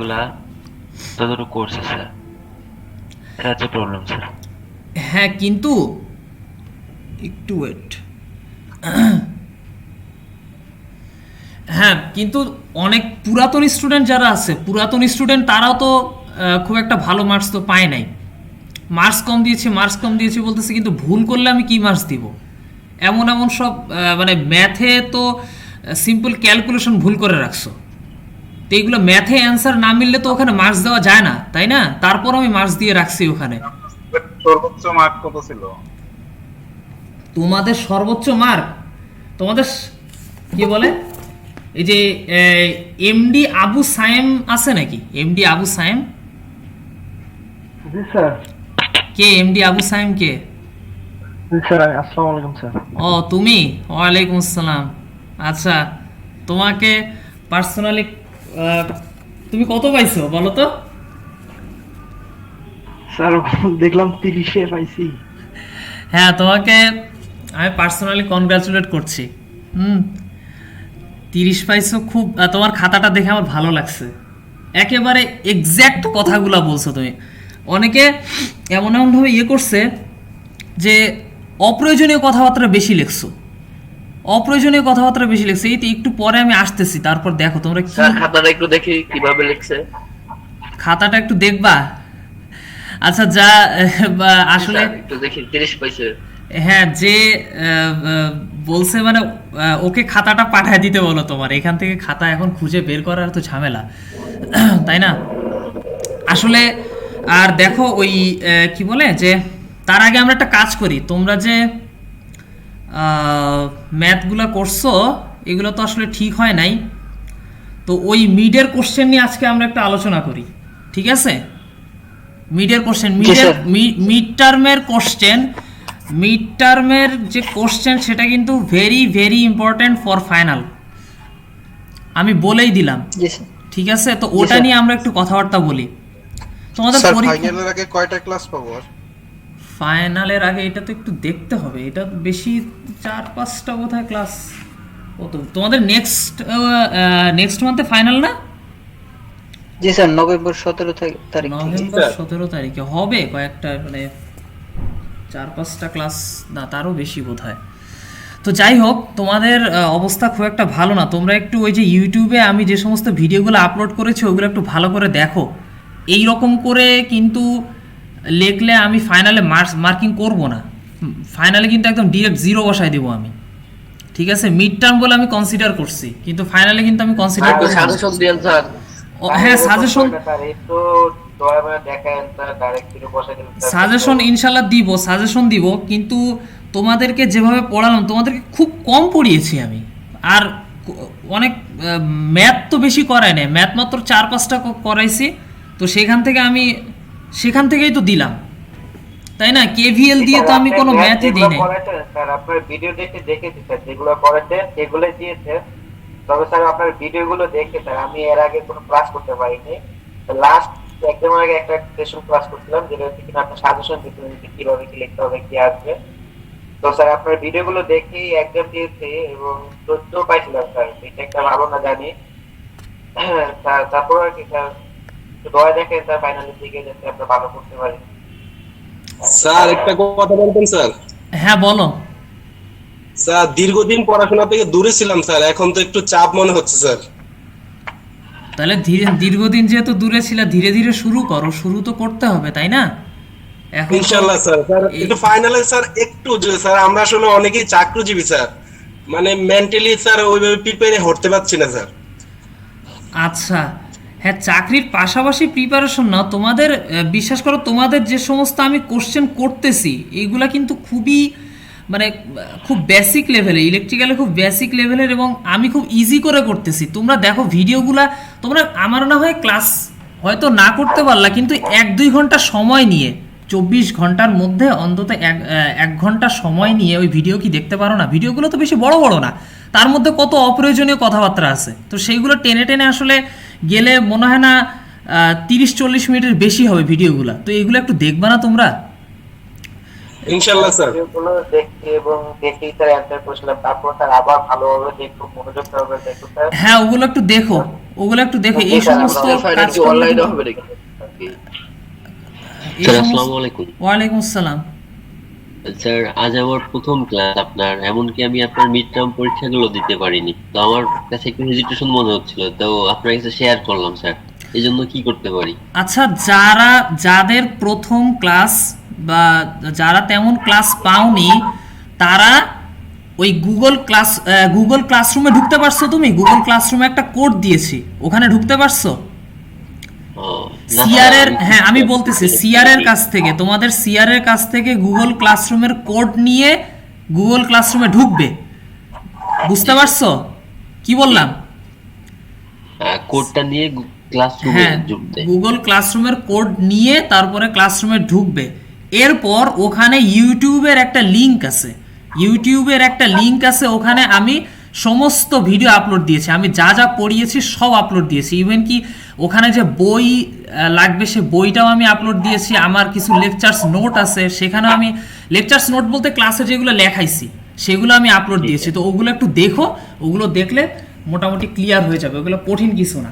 গুলা ততটুকু করছে স্যার, এটা হচ্ছে প্রবলেম স্যার। হ্যাঁ কিন্তু একটু ওয়েট। হ্যাঁ কিন্তু অনেক পুরাতন স্টুডেন্ট যারা আছে, পুরাতন স্টুডেন্ট তারাও তো খুব একটা ভালো মার্কস তো পায় নাই। মার্কস কম দিয়েছে বলতেছে, কিন্তু ভুল করলে আমি কি মার্কস দিব? এমন এমন সব মানে ম্যাথে তো সিম্পল ক্যালকুলেশন ভুল করে রাখছো। তো এইগুলো ম্যাথে অ্যান্সার না মিললে তো ওখানে মার্কস দেওয়া যায় না, তাই না? তারপর আমি মার্কস দিয়ে রাখছি ওখানে। সর্বোচ্চ মার্ক কত ছিল? তোমাদের সর্বোচ্চ মার্ক, তোমাদের কি বলে, এই যে এমডি আবু সায়েম আছে নাকি? এমডি আবু সায়েম জি স্যার। কে? এমডি আবু সায়েম কে? জি স্যার, আসসালামু আলাইকুম স্যার। ও তুমি, ওয়ালাইকুম আসসালাম। আচ্ছা, তোমাকে পার্সোনালি তুমি কত পাইছো বলো তো? স্যার দেখলাম 30-এ পাইছি। হ্যাঁ, তোমাকে আমি পার্সোনালি কনগ্রাচুলেট করছি। হুম, 30 পাইছো, খুব তোমার খাতাটা দেখে আমার ভালো লাগছে। একেবারে এক্স্যাক্ট কথাগুলো বলছো তুমি। অনেকে এমন এমনভাবে ইয়ে করছে যে অপ্রয়োজনীয় কথাবার্তা বেশি লিখছো, অপ্রয়োজনীয় কথাবার্তা বেশি লিখছো। এই তো একটু পরে আমি আসতেছি, তারপর দেখো তোমরা কি। স্যার খাতাটা একটু দেখি কিভাবে লিখছে। খাতাটা একটু দেখবা? আচ্ছা, যা আসলে স্যার একটু দেখি 30 পাইছে। হ্যাঁ, যে বলছে মানে ওকে খাতাটা পাঠায় দিতে বলো। তোমার এখান থেকে খাতা এখন খুঁজে বের করার তো ঝামেলা, তাই না? আসলে আর দেখো ওই কি বলে যে, তার আগে আমরা একটা কাজ করি। তোমরা যে ম্যাথগুলো করছো, এগুলো তো আসলে ঠিক হয় নাই। তো ওই মিডের কোশ্চেন নিয়ে আজকে আমরা একটা আলোচনা করি, ঠিক আছে? মিডের কোশ্চেন, মিড টার্মের যে কোশ্চেন, সেটা কিন্তু very very important for final, আমি বলেই দিলাম। জি স্যার। ঠিক আছে, তো ওটা নিয়ে আমরা একটু কথাবার্তা বলি। তোমাদের স্যার পরীক্ষা ফাইনালের আগে কয়টা ক্লাস পাবো? আর ফাইনালের আগে এটা তো একটু দেখতে হবে। এটা বেশি 4-5টা বোধহয় ক্লাস। কত তোমাদের নেক্সট মান্থে ফাইনাল না? জি স্যার, নভেম্বর 17 তারিখ থেকে। নভেম্বর 17 তারিখে হবে কয়েকটা, মানে 4-5টা ক্লাস, না তারও বেশি বোধহয়। তো যাই হোক, তোমাদের অবস্থা খুব একটা ভালো না। তোমরা একটু ওই যে ইউটিউবে আমি যে সমস্ত ভিডিওগুলো আপলোড করেছি ওগুলো একটু ভালো করে দেখো। এই রকম করে কিন্তু লিখলে আমি ফাইনালে মার্কিং করব না। ফাইনালে কিন্তু একদম ডিরেক্ট 0 বসায় দেবো আমি, ঠিক আছে? মিড টার্ম বলে আমি কনসিডার করছি, কিন্তু ফাইনালে কিন্তু আমি কনসিডার করব না। সাজেশন দিয়েন স্যার। হ্যাঁ, সাজেশন ইনশাল্লাহ দিব, সাজেশন দিব। কিন্তু তোমাদেরকে যেভাবে পড়ালাম, তোমাদেরকে খুব কম পড়িয়েছি আমি। আর অনেক ম্যাথ তো বেশি করাই নাই, ম্যাথ মাত্র 4-5টা করাইছি। তো সেখান থেকেই তো দিলাম, তাই না? কেভিএল দিয়ে তো আমি কোনো ম্যাথই দিই নাই। স্যার আপনার ভিডিও দেখে দেখেছি স্যার, যেগুলো করেছেন সেগুলো দিয়েছে। তবে স্যার আপনার ভিডিওগুলো দেখে স্যার আমি এর আগে কোনো ক্লাস করতে পারিনি। লাস্ট এক্সামের আগে একটা সেশন ক্লাস করছিলাম, যেটা হচ্ছে কিনা আপনার সাজেশন দিতেন যে কিভাবে কি লিখতে হবে, কি আসবে। তো স্যার আপনার ভিডিওগুলো দেখেই এক্সাম দিয়েছি এবং 14 পাইছিলাম স্যার। এটা একটা ভালো না জানি স্যার। তারপর আর কি স্যার, একটু দয়া দেখেন স্যার ফাইনালের দিকে যাতে আমরা ভালো করতে পারি। স্যার একটা কথা বলতেন স্যার। হ্যাঁ, বলো। স্যার দীর্ঘদিন পড়াশোনা থেকে দূরে ছিলাম স্যার, এখন তো একটু চাপ মনে হচ্ছে স্যার। তাহলে দীর্ঘদিন যেহেতু দূরে ছিল, ধীরে ধীরে শুরু করো। শুরু তো করতে হবে, তাই না? এখন ইনশাআল্লাহ স্যার। স্যার একটু ফাইনালে স্যার একটু যে স্যার আমরা আসলে অনেকেই চাকরিজীবী স্যার, মানে মেন্টালি স্যার ওইভাবে প্রিপেয়ার হতে পারছি না স্যার। আচ্ছা, হ্যাঁ, চাকরির পাশাপাশি প্রিপারেশন নাও। তোমাদের বিশ্বাস করো, তোমাদের যে সমস্ত আমি কোশ্চেন করতেছি এইগুলা কিন্তু খুবই মানে খুব বেসিক লেভেলের, ইলেকট্রিক্যালে খুব বেসিক লেভেলের, এবং আমি খুব ইজি করে করতেছি। তোমরা দেখো ভিডিওগুলা, তোমরা আমার না হয় ক্লাস হয়তো না করতে পারলা, কিন্তু 1-2 ঘন্টা সময় নিয়ে, 24 ঘন্টার মধ্যে অন্তত 1 ঘন্টা সময় নিয়ে ওই ভিডিও কি দেখতে পারো না? ভিডিওগুলো তো বেশি বড় বড় না, তার মধ্যে কত অপ্রয়োজনীয় কথাবার্তা আছে। তো সেইগুলো টেনে টেনে আসলে গেলে মনে হয় না 30-40 মিনিটের বেশি হবে ভিডিওগুলো। তো এগুলো একটু দেখবা না তোমরা? ইনশাআল্লাহ স্যার। ভিডিওগুলো দেখে এবং দেখেই স্যার অ্যান্সার করছিলাম, তারপর স্যার আবার ভালোভাবে দেখবো, মনোযোগ সহকারে দেখবো স্যার। হ্যাঁ ওগুলো একটু দেখো, ওগুলো একটু দেখো। এই সমস্ত কাজ অনলাইনে হবে নাকি? স্যার আসসালামু আলাইকুম। ওয়ালাইকুম আসসালাম। স্যার আজ আমার প্রথম ক্লাস আপনার, এমনকি আমি আপনার মিড টার্ম পরীক্ষাগুলো দিতে পারিনি, তো আমার কাছে একটু হেজিটেশন মনে হচ্ছিল, তো আপনার কাছে শেয়ার করলাম স্যার, এই জন্য কি করতে পারি? আচ্ছা, যাদের প্রথম ক্লাস বা যারা তেমন ক্লাস পাওনি, তারা ওই গুগল ক্লাসরুমে ঢুকতে পারছো? তুমি গুগল ক্লাসরুমে একটা কোড দিয়েছি, ওখানে ঢুকতে পারছো? সিআর এর, হ্যাঁ আমি বলতেছি সিআর এর কাছ থেকে, তোমাদের সিআর এর কাছ থেকে গুগল ক্লাসরুমের কোড নিয়ে গুগল ক্লাসরুমে ঢুকবে। বুঝতে পারছো কি বললাম? কোডটা নিয়ে ক্লাসরুমে হ্যাঁ, ঢুকতে, গুগল ক্লাসরুমের কোড নিয়ে তারপরে ক্লাসরুমে ঢুকবে। এরপর ওখানে ইউটিউবের একটা লিংক আছে, ওখানে আমি সমস্ত ভিডিও আপলোড দিয়েছি, আমি যা যা পড়িয়েছি সব আপলোড দিয়েছি। ইভেন কি ওখানে যে বই লাগবে সে বইটাও আমি আপলোড দিয়েছি। আমার কিছু লেকচার্স নোট আছে, সেখানেও আমি লেকচার্স নোট বলতে ক্লাসে যেগুলো লেখাইছি সেগুলো আমি আপলোড দিয়েছি। তো ওগুলো একটু দেখো, ওগুলো দেখলে মোটামুটি ক্লিয়ার হয়ে যাবে, ওগুলো কঠিন কিছু না।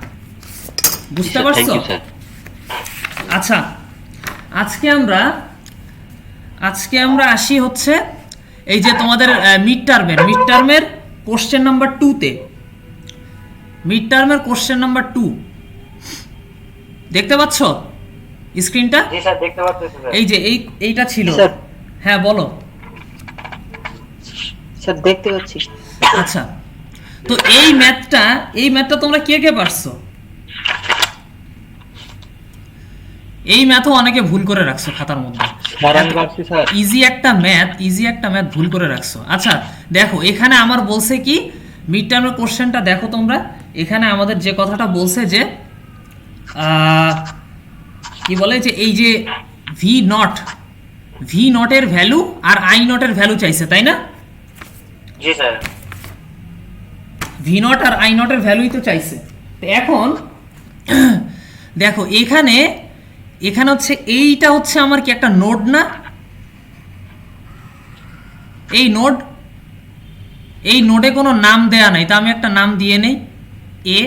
বুঝতে পারছো? আচ্ছা, আজকে আমরা আসি হচ্ছে এই যে তোমাদের মিড টার্মের কোশ্চেন নাম্বার 2 তে। মিড টার্মের কোশ্চেন নাম্বার 2 দেখতে পাচ্ছ স্ক্রিনটা? জি স্যার দেখতে পাচ্ছি স্যার। এই যে এইটা ছিল। স্যার। হ্যাঁ বলো। স্যার দেখতে পাচ্ছি। আচ্ছা, তো এই ম্যাথটা তোমরা কে পারছো? এই ম্যাথও অনেকে ভুল করে রাখছো খাতার মধ্যে। ইজি একটা ম্যাথ ভুল করে রাখছো। আচ্ছা দেখো, এখানে আমার বলছে কি, মিড টার্মের কোশ্চেনটা দেখো তোমরা। এখানে আমাদের যে কথাটা বলছে যে কি বলে যে এই যে ভি নট এর ভ্যালু আর আই নট এর ভ্যালু চাইছে, তাই না? জি স্যার। ভি নট আর আই নট এর ভ্যালুই তো চাইছে। তো এখন দেখো এখানে হচ্ছে এইটা হচ্ছে আমার কি একটা নোড না? এই নোডে কোনো নাম দেয়া নাই, তা আমি একটা নাম দিয়ে নেই এ।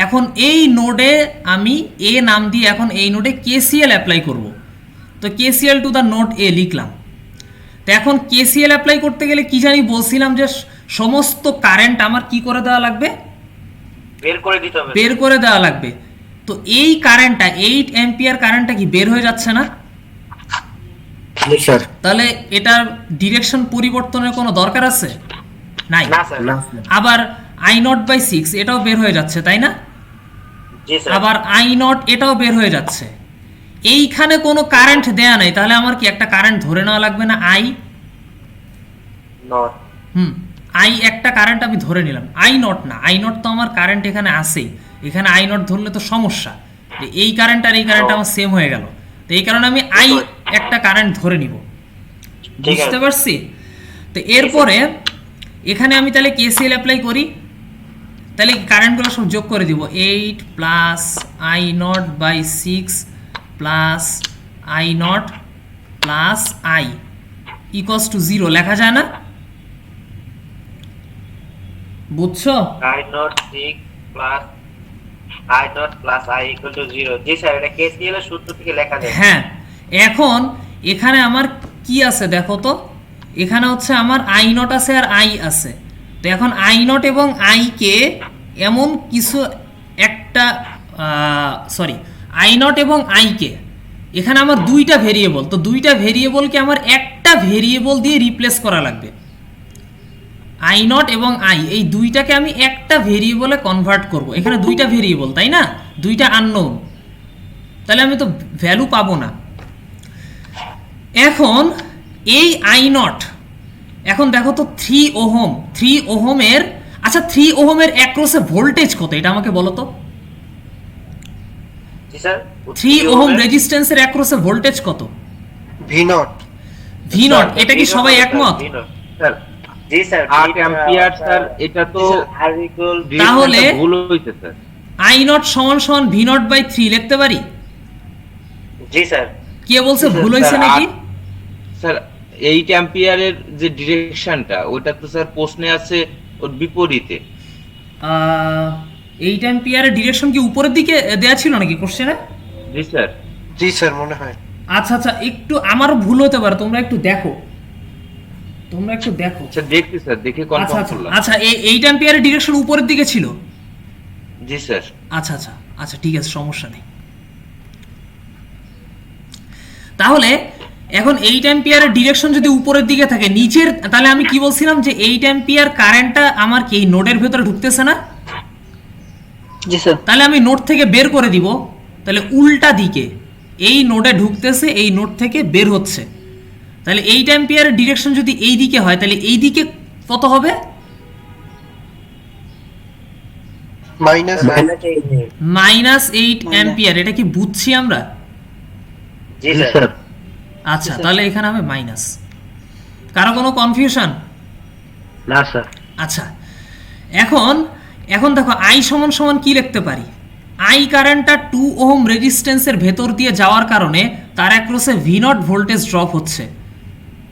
এখন এই নোডে আমি এ নাম দিয়ে এখন এই নোডে কেসিএল অ্যাপ্লাই করব। তো কেসিএল টু দ্য নোড এ লিখলাম। তো এখন কেসিএল অ্যাপ্লাই করতে গেলে কি জানি বলছিলাম যে সমস্ত কারেন্ট আমার কি করে দেওয়া লাগবে? বের করে দেওয়া লাগবে। তো এই কারেন্টটা 8 অ্যাম্পিয়ার কারেন্টটা কি বের হয়ে যাচ্ছে না? তাহলে এটার ডিরেকশন পরিবর্তনের কোনো দরকার আছে? নাই। আবার I0/6 এটাও বের হয়ে যাচ্ছে, তাই না? আবার I0 এটাও বের হয়ে যাচ্ছে। এইখানে কোনো কারেন্ট দেয়া নাই, তাহলে আমার কি একটা কারেন্ট ধরে নেওয়া লাগবে না? আই একটা কারেন্ট আমি ধরে নিলাম। I0 না, I0 তো আমার কারেন্ট এখানে আছেই, এখানে I0 ধরলে তো সমস্যা। এই কারেন্ট আর এই কারেন্ট আমার সেম হয়ে গেল, তো এই কারণে আমি আই একটা কারেন্ট ধরে নিব। বুঝতে পারছি? তো এরপরে এখানে আমি তাহলে কেসিএল অ্যাপ্লাই করি, তাহলে কারেন্টগুলো সব যোগ করে দিব। 8 plus I0/6 plus I0 plus I equals to 0 লেখা যায় না? বুঝছো? I0/6 plus I0 plus I equal to 0। G sir, এটা কেসিএল এর সূত্র থেকে লেখা যায়। হ্যাঁ, এখন এখানে আমার কি আছে দেখো তো, এখানে হচ্ছে আমার I0 আছে আর I আছে। তো এখন I0 এবং I কে এমন কিছু একটা I0 এবং I কে এখানে আমার দুইটা ভেরিয়েবল, তো দুইটা ভেরিয়েবলকে আমার একটা ভেরিয়েবল দিয়ে রিপ্লেস করা লাগবে। I0 এবং I এই দুইটাকে আমি একটা ভেরিয়েবলে কনভার্ট করব। এখানে দুইটা ভেরিয়েবল, তাই না? দুইটা আননোন, তাহলে আমি তো ভ্যালু পাবো না। এখন এই I0, এখন দেখো তো 3 ওহমের, আচ্ছা 3 ওহমের অ্যাক্রসে ভোল্টেজ কত এটা আমাকে বলো তো? জি স্যার, 3 ওহম রেজিস্ট্যান্সের অ্যাক্রসে ভোল্টেজ কত? V0। এটা কি সবাই একমত? স্যার জি স্যার, 8 অ্যাম্পিয়ার স্যার, এটা তো তাহলে ভুল হইছে স্যার। I0 = V0/3 লিখতে পারি? জি স্যার। কে বলছে ভুল হইছে নাকি? স্যার 8 অ্যাম্পিয়ারের যে ডিরেকশনটা ওটা তো স্যার প্রশ্নে আছে ওর বিপরীতে। 8 অ্যাম্পিয়ারের ডিরেকশন কি উপরের দিকে দেয়া ছিল নাকি কোশ্চেনে? জি স্যার। জি স্যার মনে হয়। আচ্ছা আচ্ছা, একটু আমারও ভুল হতে পারে, তোমরা একটু দেখো। আচ্ছা দেখছি স্যার, দেখে আচ্ছা কনফার্ম আচ্ছা করলাম। আচ্ছা, 8 অ্যাম্পিয়ারের ডিরেকশন উপরের দিকে ছিল। জি স্যার। আচ্ছা আচ্ছা আচ্ছা, ঠিক আছে, সমস্যা নেই। তাহলে এখন 8 অ্যাম্পিয়ারের ডিরেকশন যদি উপরের দিকে থাকে নিচের, তাহলে আমি কি বলছিলাম যে 8 অ্যাম্পিয়ার কারেন্টটা আমার কি এই নোডের ভেতরে ঢুকতেছে না? জি স্যার। তাহলে আমি নোড থেকে বের করে দিব, তাহলে উল্টা দিকে এই নোডে ঢুকতেছে, এই নোড থেকে বের হচ্ছে। তাহলে 8 অ্যাম্পিয়ারের ডিরেকশন যদি এই দিকে হয় তাহলে এই দিকে কত হবে? -8 অ্যাম্পিয়ার। এটা কি বুঝছি আমরা? জি স্যার। আচ্ছা, তাহলে এখানে হবে মাইনাস। কারো কোনো কনফিউশন? না স্যার। আচ্ছা, এখন দেখো আই সমান সমান কি লিখতে পারি? আই কারেন্টটা 2 ওহম রেজিস্ট্যান্সের ভেতর দিয়ে যাওয়ার কারণে তার অ্যাক্রসে V0 ভোল্টেজ ড্রপ হচ্ছে।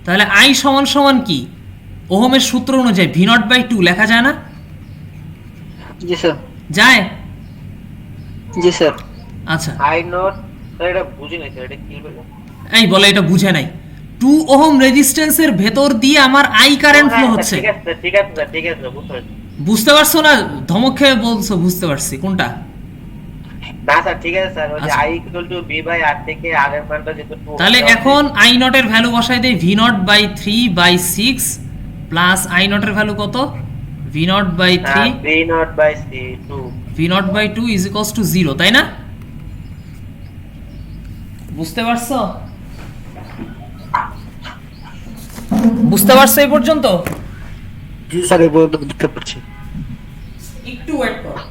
তাহলে আই সমান সমান কি? ওহমের সূত্র অনুযায়ী V0/2 লেখা যায় না? জি স্যার। যায়? জি স্যার। আচ্ছা, আই নোট এটা বুঝি নাই স্যার, এটা কি বলে? এই বলে এটা বুঝে নাই। 2 ওহম রেজিস্ট্যান্সের ভেতর দিয়ে আমার আই কারেন্ট ফ্লো হচ্ছে। ঠিক আছে স্যার, ঠিক আছে স্যার, ঠিক আছে স্যার, বুঝতে পারছি। বুঝতে পারছো না? ধমক খেয়ে বলছো বুঝতে পারছি, কোনটা? না স্যার, ঠিক আছে স্যার, ওই যে আচ্ছা। I = B/R থেকে R এর মানটা যেহেতু 2, তাহলে এখন আই নটের ভ্যালু বসাই দেই V0/3/6 প্লাস আই নটের ভ্যালু কত? V0/3 V0/2 V0/2 = 0, তাই না? বুঝতে পারছো? এই পর্যন্ত? জি স্যার, এবার বুঝতে পারছি। একটু ওয়েট করো।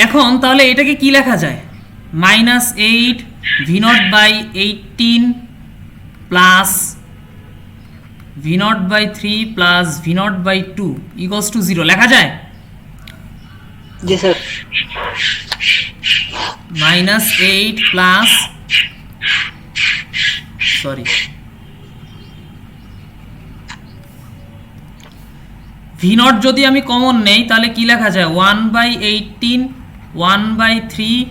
এখন তাহলে এটাকে কি লেখা যায়? -8 V0/18 plus V0/3 plus V0/2 = 0 লেখা যায়? জি স্যার। -8 প্লাস V0 যদি আমি কমন নেই তাহলে কি লেখা যায়? 1/18 1/3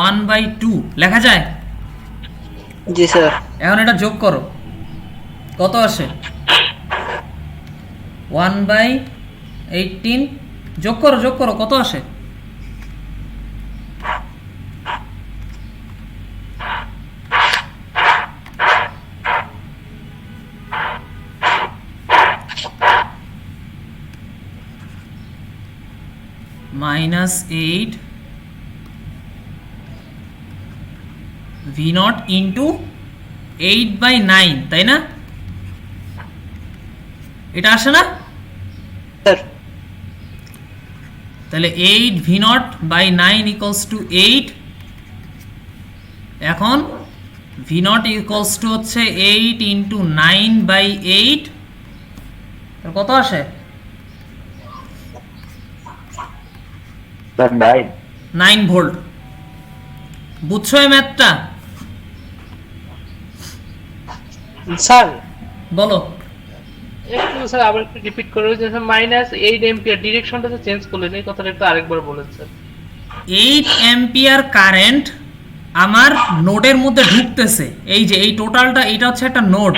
1/2 লেখা যায়? জি স্যার। এখন এটা যোগ করো, কত আসে? 1/18 যোগ করো কত আসে? -8 V0 ইন্টু 8/9, তাই না? এটা আসে না? স্যার। তাহলে 8 V0/9 = 8। এখন V0 হচ্ছে 8 × 9/8, কত আসে? 9 ভোল্ট। বুঝছো এই ম্যাথটা? স্যার বলো। একটু স্যার আবার একটু রিপিট করে, যে -8 অ্যাম্পিয়ার ডিরেকশনটা তো চেঞ্জ করলেন, এই কথাটা একটু আরেকবার বলেন স্যার। 8 অ্যাম্পিয়ার কারেন্ট আমার নোডের মধ্যে ঢুকতেছে। এই যে এই টোটালটা, এটা হচ্ছে একটা নোড।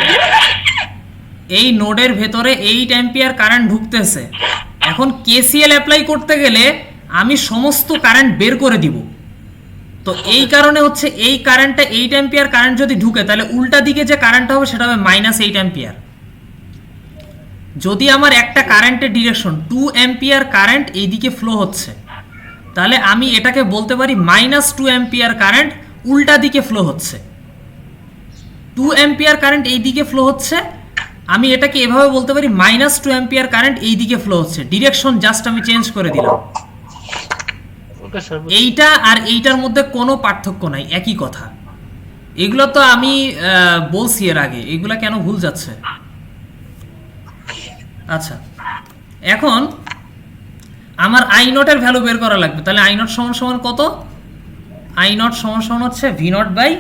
এই নোডের ভেতরে 8 অ্যাম্পিয়ার কারেন্ট ঢুকতেছে। এখন KCL অ্যাপ্লাই করতে গেলে আমি সমস্ত কারেন্ট বের করে দিব। তো এই কারণে হচ্ছে এই কারেন্টটা 8 অ্যাম্পিয়ার কারেন্ট যদি ঢুকে তাহলে উল্টা দিকে যে কারেন্টটা হবে সেটা হবে -8 অ্যাম্পিয়ার। যদি আমার একটা কারেন্টের ডিরেকশন 2 অ্যাম্পিয়ার কারেন্ট এই দিকে ফ্লো হচ্ছে, তাহলে আমি এটাকে বলতে পারি -2 অ্যাম্পিয়ার কারেন্ট উল্টা দিকে ফ্লো হচ্ছে। 2 অ্যাম্পিয়ার কারেন্ট এই দিকে ফ্লো হচ্ছে, আমি এটাকে এভাবে বলতে পারি -2 অ্যাম্পিয়ার কারেন্ট এই দিকে ফ্লো হচ্ছে, ডিরেকশন জাস্ট আমি চেঞ্জ করে দিলাম। ওকে স্যার, এইটা আর এইটার মধ্যে কোনো পার্থক্য নাই, একই কথা। এগুলো তো আমি বলছি এর আগে, এগুলা কেন ভুল যাচ্ছে? আচ্ছা, এখন আমার আই নটের ভ্যালু বের করা লাগবে। তাহলে আই নট সমান সমান কত? আই নট সমান সমান হচ্ছে ভি নট বাই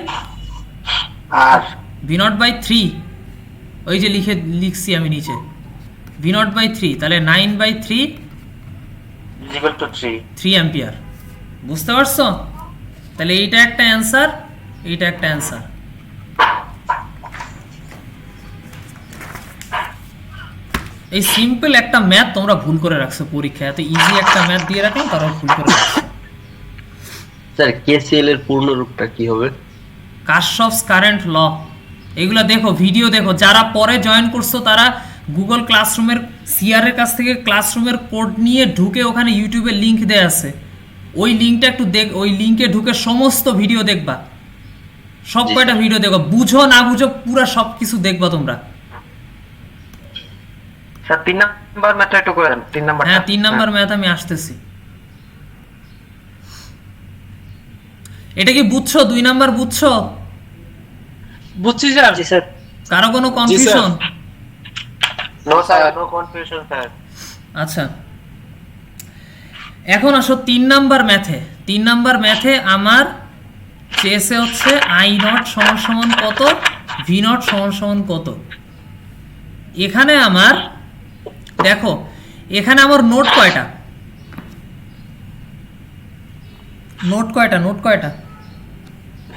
আর ভি নট বাই 3, ওই যে লিখছি আমি নিচে ভি নট বাই 3, তাহলে 9/3 ইকুয়াল টু 3। 3 অ্যাম্পিয়ার। বুঝতে পারছো? তাহলে এইটা একটা অ্যান্সার, এইটা একটা অ্যান্সার। এই সিম্পল একটা ম্যাথ তোমরা ভুল করে রাখছো পরীক্ষায়, এত ইজি একটা ম্যাথ দিয়ে রাখলাম তারা ভুল করে রাখছো। স্যার কেসিএল এর পূর্ণ রূপটা কি হবে? কারশফস কারেন্ট ল। এগুলো দেখো, ভিডিও দেখো, যারা পরে জয়েন করছো তারা গুগল ক্লাসরুমের সিআর এর কাছ থেকে ক্লাসরুমের কোড নিয়ে ঢুকে ওখানে ইউটিউবে লিংক দেয়া আছে, ওই লিংকটা একটু দেখ, ওই লিংকে ঢুকে সমস্ত ভিডিও দেখবা, সব কয়টা ভিডিও দেখো, বুঝো না বুঝো পুরো সব কিছু দেখবা তোমরা। স্যার 3 নাম্বার ম্যাথটা একটু করে দেন, 3 নাম্বার। হ্যাঁ 3 নাম্বার ম্যাথ আমি আসতেছি। এটা কি বুঝছো? 2 নাম্বার বুঝছো? বুঝছি স্যার। জি স্যার। কারো কোনো confusion? No sir, no confusion sir. আচ্ছা, এখন আসো 3 নাম্বার ম্যাথে। 3 নাম্বার ম্যাথে আমার চেয়েছে হচ্ছে আই নট সমান সমান কত, ভি নট সমান সমান কত। এখানে আমার দেখো, এখানে আমার নোট কয়টা? নোট কয়টা? নোট কয়টা?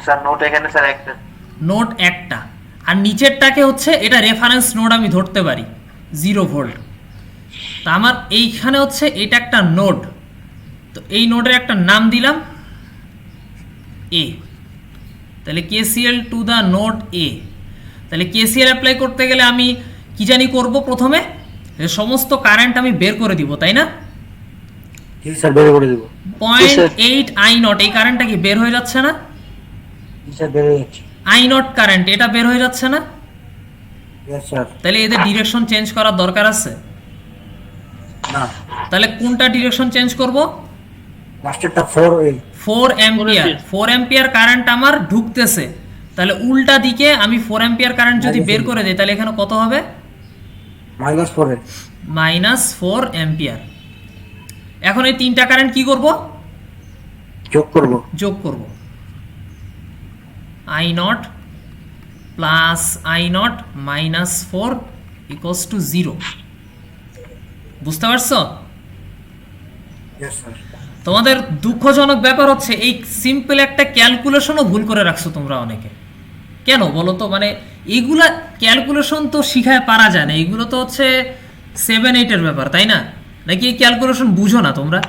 স্যার নোট এখানে স্যার একটা। নোট একটা, আর নিচেরটাকে হচ্ছে এটা রেফারেন্স নোড আমি ধরতে পারি 0 ভোল্ট। তা আমার এইখানে হচ্ছে এটা একটা নোড, তো এই নোডের একটা নাম দিলাম এ। তাহলে কেসিএল টু দ্য নোড এ। তাহলে কেসিএল অ্যাপ্লাই করতে গেলে আমি কি জানি করব? প্রথমে সমস্ত কারেন্ট আমি বের করে দিব, তাই না? জি স্যার, বের করে দেব। 0.8 আই নট, এই কারেন্টটা কি বের হয়ে যাচ্ছে না? জি স্যার, বের হয়ে যাচ্ছে। আই নট কারেন্ট এটা বের হয়ে যাচ্ছে না? Yes sir. তাহলে এদের ডিরেকশন চেঞ্জ করার দরকার আছে না, তাহলে কোনটা ডিরেকশন চেঞ্জ করব? লাস্টেরটা 4 4 অ্যাম্পিয়ার। 4 অ্যাম্পিয়ার কারেন্ট আমার ঢুকতেছে, তাহলে উল্টা দিকে আমি 4 অ্যাম্পিয়ার কারেন্ট যদি বের করে দেই তাহলে এখানে কত হবে? -4 -4 অ্যাম্পিয়ার। এখন এই তিনটা কারেন্ট কি করব? যোগ করব। যোগ করব। I nought plus I nought -4 equals to 0। বুঝতে পারছো? Yes sir. তোমাদের দুঃখজনক ব্যাপার হচ্ছে এই সিম্পল একটা ক্যালকুলেশনও ভুল করে রাখছো তোমরা অনেকে। কেন বলো তো? মানে এগুলা ক্যালকুলেশন তো শিখায় পারা যায় না, এগুলো তো হচ্ছে 7-8 ব্যাপার, তাই না? নাকি এই ক্যালকুলেশন বুঝো না তোমরা?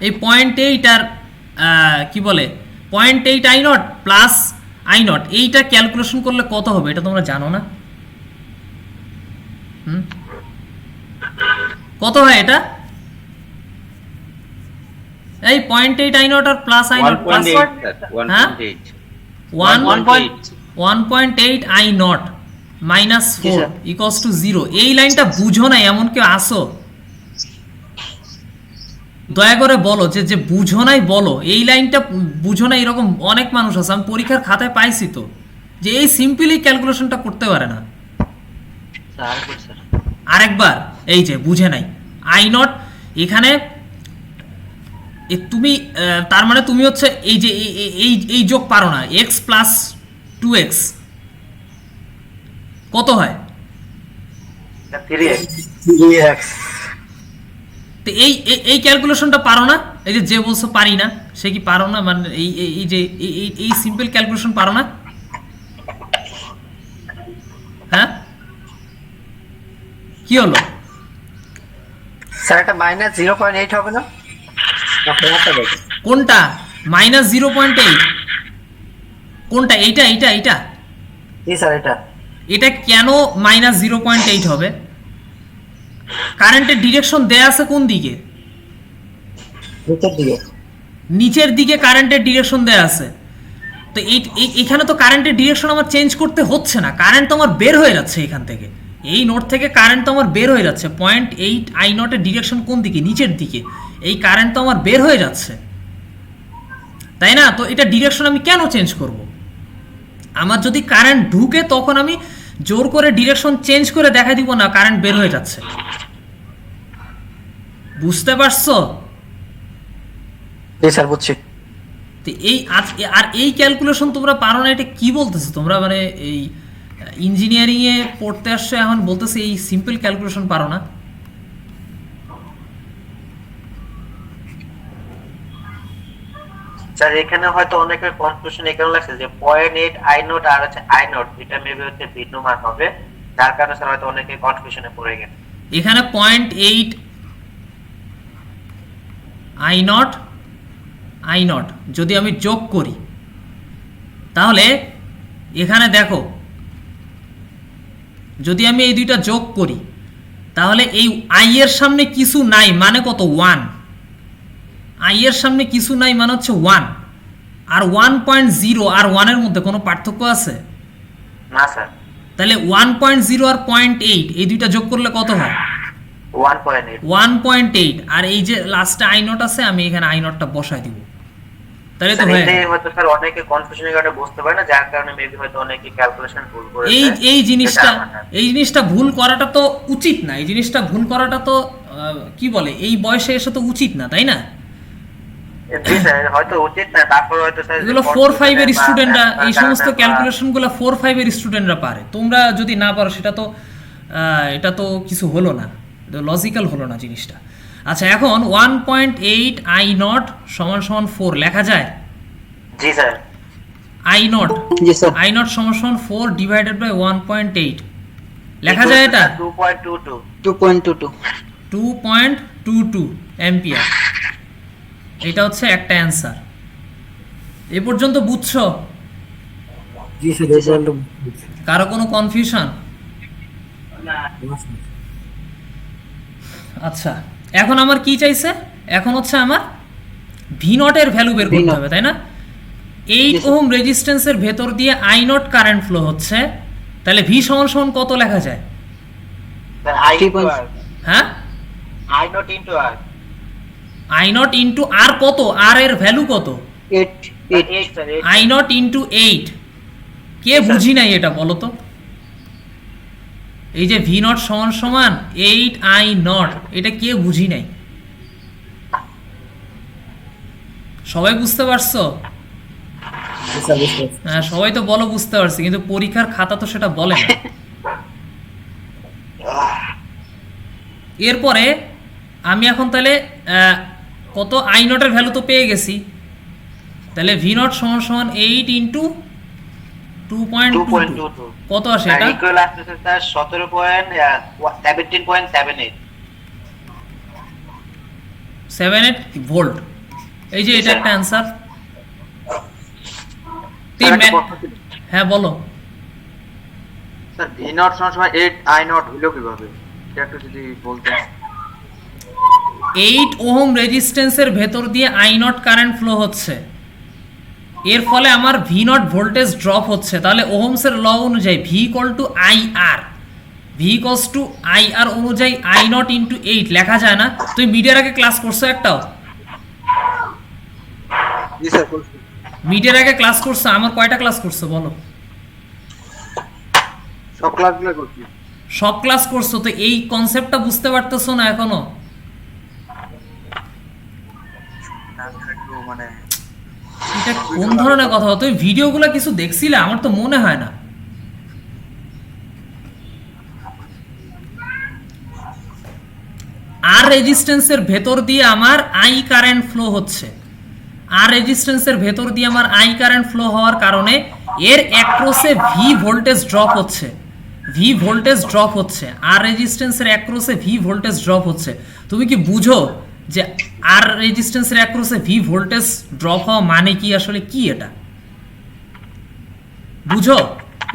এই 0.8 আর কি বলে 0.8 I nought plus I not, এইটা ক্যালকুলেশন করলে কত হবে এটা তোমরা জানো না? কত হয় এটা? এই 0.8 I nought R plus I nought plus 1.8 I nought -4 equals to 0। এই লাইনটা বুঝো না এমন কেউ আসো? দয়া করে বলো যে বুঝো নাই, বলো এই লাইনটা বুঝো না। এরকম অনেক মানুষ আছে, আমি পরীক্ষার খাতায় পাইছি তো, যে এই সিম্পলি ক্যালকুলেশনটা করতে পারে না। আরেকবার, এই যে বুঝে নাই আই নট এখানে তুমি, তার মানে তুমি হচ্ছে এই যে এই যোগ পারো না, x প্লাস 2x কত হয়? 3x। তো এই ক্যালকুলেশনটা পারো না? এই যে বলছো পারি না, সে কি পারো না? মানে এই যে এই সিম্পল ক্যালকুলেশন পারো না? হ্যাঁ, কি হলো স্যার এটা -0.8 হবে না? কোনটা -0.8? কোনটা? এইটা এইটা এইটা? জি স্যার, এটা। এটা কেন -0.8 হবে? কারেন্টের ডিরেকশন দেয়া আছে কোন দিকে? নিচের দিকে। নিচের দিকে কারেন্টের ডিরেকশন দেয়া আছে। তো এখানে তো কারেন্টের ডিরেকশন আমার চেঞ্জ করতে হচ্ছে না, কারেন্ট তো আমার বের হয়ে যাচ্ছে এখান থেকে, এই নোড থেকে কারেন্ট তো আমার বের হয়ে যাচ্ছে। 0.8 আই নটের ডিরেকশন কোন দিকে? নিচের দিকে। এই কারেন্ট তো আমার বের হয়ে যাচ্ছে, তাই না? তো এটা ডিরেকশন আমি কেন চেঞ্জ করব? আমার যদি কারেন্ট ঢুকে তখন আমি জোর করে ডিরেকশন চেঞ্জ করে দেখা দিব না কারেন্ট বের হয়ে যাচ্ছে। বুঝতে পারছো? স্যার বুঝছি। তো আর এই ক্যালকুলেশন তোমরা পারো না, এটা কি বলতেছো তোমরা? মানে এই ইঞ্জিনিয়ারিং এ পড়তে আসছো এখন বলতেছে এই সিম্পল ক্যালকুলেশন পারো না? স্যার এখানে হয়তো অনেকের কনফিউশন এখানে লাগছে যে 0.8 আই নট আর হচ্ছে আই নট, এটা মেবি হচ্ছে ভিন্ন মান হবে, যার কারণে স্যার হয়তো অনেকে কনফিউশনে পড়ে গেছে। এখানে 0.8 আই নট যদি আমি যোগ করি তাহলে এখানে দেখো, যদি আমি এই দুইটা যোগ করি তাহলে এই আই এর সামনে কিছু নাই মানে কত? 1। আই এর সামনে কিছু নাই মানে হচ্ছে 1। আর 1.0 আর 1 এর মধ্যে কোনো পার্থক্য আছে? না স্যার। তাহলে 1.0 আর 0.8 এই দুইটা যোগ করলে কত হয়? 1.8। 1.8। আর এই যে লাস্টে আই নট আছে, আমি এখানে আই নটটা বসাই দিব, তাহলে তো হয়ে এটাই হয়তো স্যার অনেকে কনফিউশনের কারণে বুঝতে পারে না, যার কারণে মেবি হয়তো অনেকে ক্যালকুলেশন ভুল করেছে। এই জিনিসটা ভুল করাটা তো উচিত না, এই জিনিসটা ভুল করাটা তো কি বলে এই বয়সে এসে তো উচিত না, তাই না? জি স্যার, হয়তো উচিত না, তারপর হয়তো স্যার এগুলো 4-5 এর স্টুডেন্টরা এই সমস্ত ক্যালকুলেশন গুলো 4-5 এর স্টুডেন্টরা পারে, তোমরা যদি না পারো সেটা তো এটা তো কিছু হলো না, লজিক্যাল হলো না জিনিসটা। আচ্ছা, এখন 1.8 আই নট সমান সমান 4 লেখা যায়? জি স্যার। আই নট জি স্যার। 4 ডিভাইডেড বাই 1.8 লেখা যায় এটা? 2.22 2.22 অ্যাম্পিয়ার। এটা হচ্ছে একটা অ্যান্সার। এ পর্যন্ত বুঝছো? জি স্যার। কারো কোনো কনফিউশন? আচ্ছা, এখন আমার কি চাইছে? এখন হচ্ছে আমার ভি নট এর ভ্যালু বের করতে হবে, তাই না? 8 ওহম রেজিস্ট্যান্সের ভেতর দিয়ে আই নট কারেন্ট ফ্লো হচ্ছে, তাহলে ভি সমান সমান কত লেখা যায়? হ্যাঁ, I naught into R. I naught into R কত? আর এর ভ্যালু কত? 8 স্যার। I naught into 8। কে বুঝি নাই এটা বলো তো? এই যে ভি নট সমান সমান 8 আই নট, এটা কে বুঝি নাই? সবাই বুঝতে পারছো? হ্যাঁ, সবাই তো বলো বুঝতে পারছি, কিন্তু পরীক্ষার খাতা তো সেটা বলে না। এরপরে আমি এখন তাহলে কত আই নটের ভ্যালু তো পেয়ে গেছি, তাহলে ভি নট সমান সমান 8 ইন্টু 2.22 কত আসে এটা? ইকুয়াল আসছে স্যার 78 ভোল্ট। এই যে এটা একটা অ্যান্সার। হ্যাঁ বলো স্যার। ভি নট সমান 8 আই নট হলো কিভাবে, এটা একটু যদি বলতেন। 8 ওহম রেজিস্ট্যান্সের ভেতর দিয়ে আই নট কারেন্ট ফ্লো হচ্ছে, এর ফলে আমার ভি নট ভোল্টেজ ড্রপ হচ্ছে, তাহলে ওহমসের ল অনুযায়ী V equal to I R, V equals to I R অনুযায়ী আই নট ইন্টু 8 লেখা যায় না? তুমি মিডিয়ার আগে ক্লাস করছো একটাও? জি স্যার। মিডিয়ার আগে ক্লাস করছো? আমার কয়টা ক্লাস করছো বলো? সব ক্লাসগুলো করছি। সব ক্লাস করছো, তো এই কনসেপ্টটা বুঝতে পারতেছো না এখনো? মানে এটা কোন ধরনের কথা? তুমি ভিডিওগুলো কিছু দেখছিলে? আমার তো মনে হয় না। আর রেজিস্ট্যান্সের ভেতর দিয়ে আমার আই কারেন্ট ফ্লো হচ্ছে, আর রেজিস্ট্যান্সের ভেতর দিয়ে আমার আই কারেন্ট ফ্লো হওয়ার কারণে এর অ্যাক্রসে ভি ভোল্টেজ ড্রপ হচ্ছে, ভি ভোল্টেজ ড্রপ হচ্ছে, আর রেজিস্ট্যান্সের অ্যাক্রসে ভি ভোল্টেজ ড্রপ হচ্ছে। তুমি কি বুঝো যে আর রেজিস্ট্যান্সের অ্যাক্রসে ভি ভোল্টেজ ড্রপ হওয়া মানে কি? আসলে কি এটা বুঝো?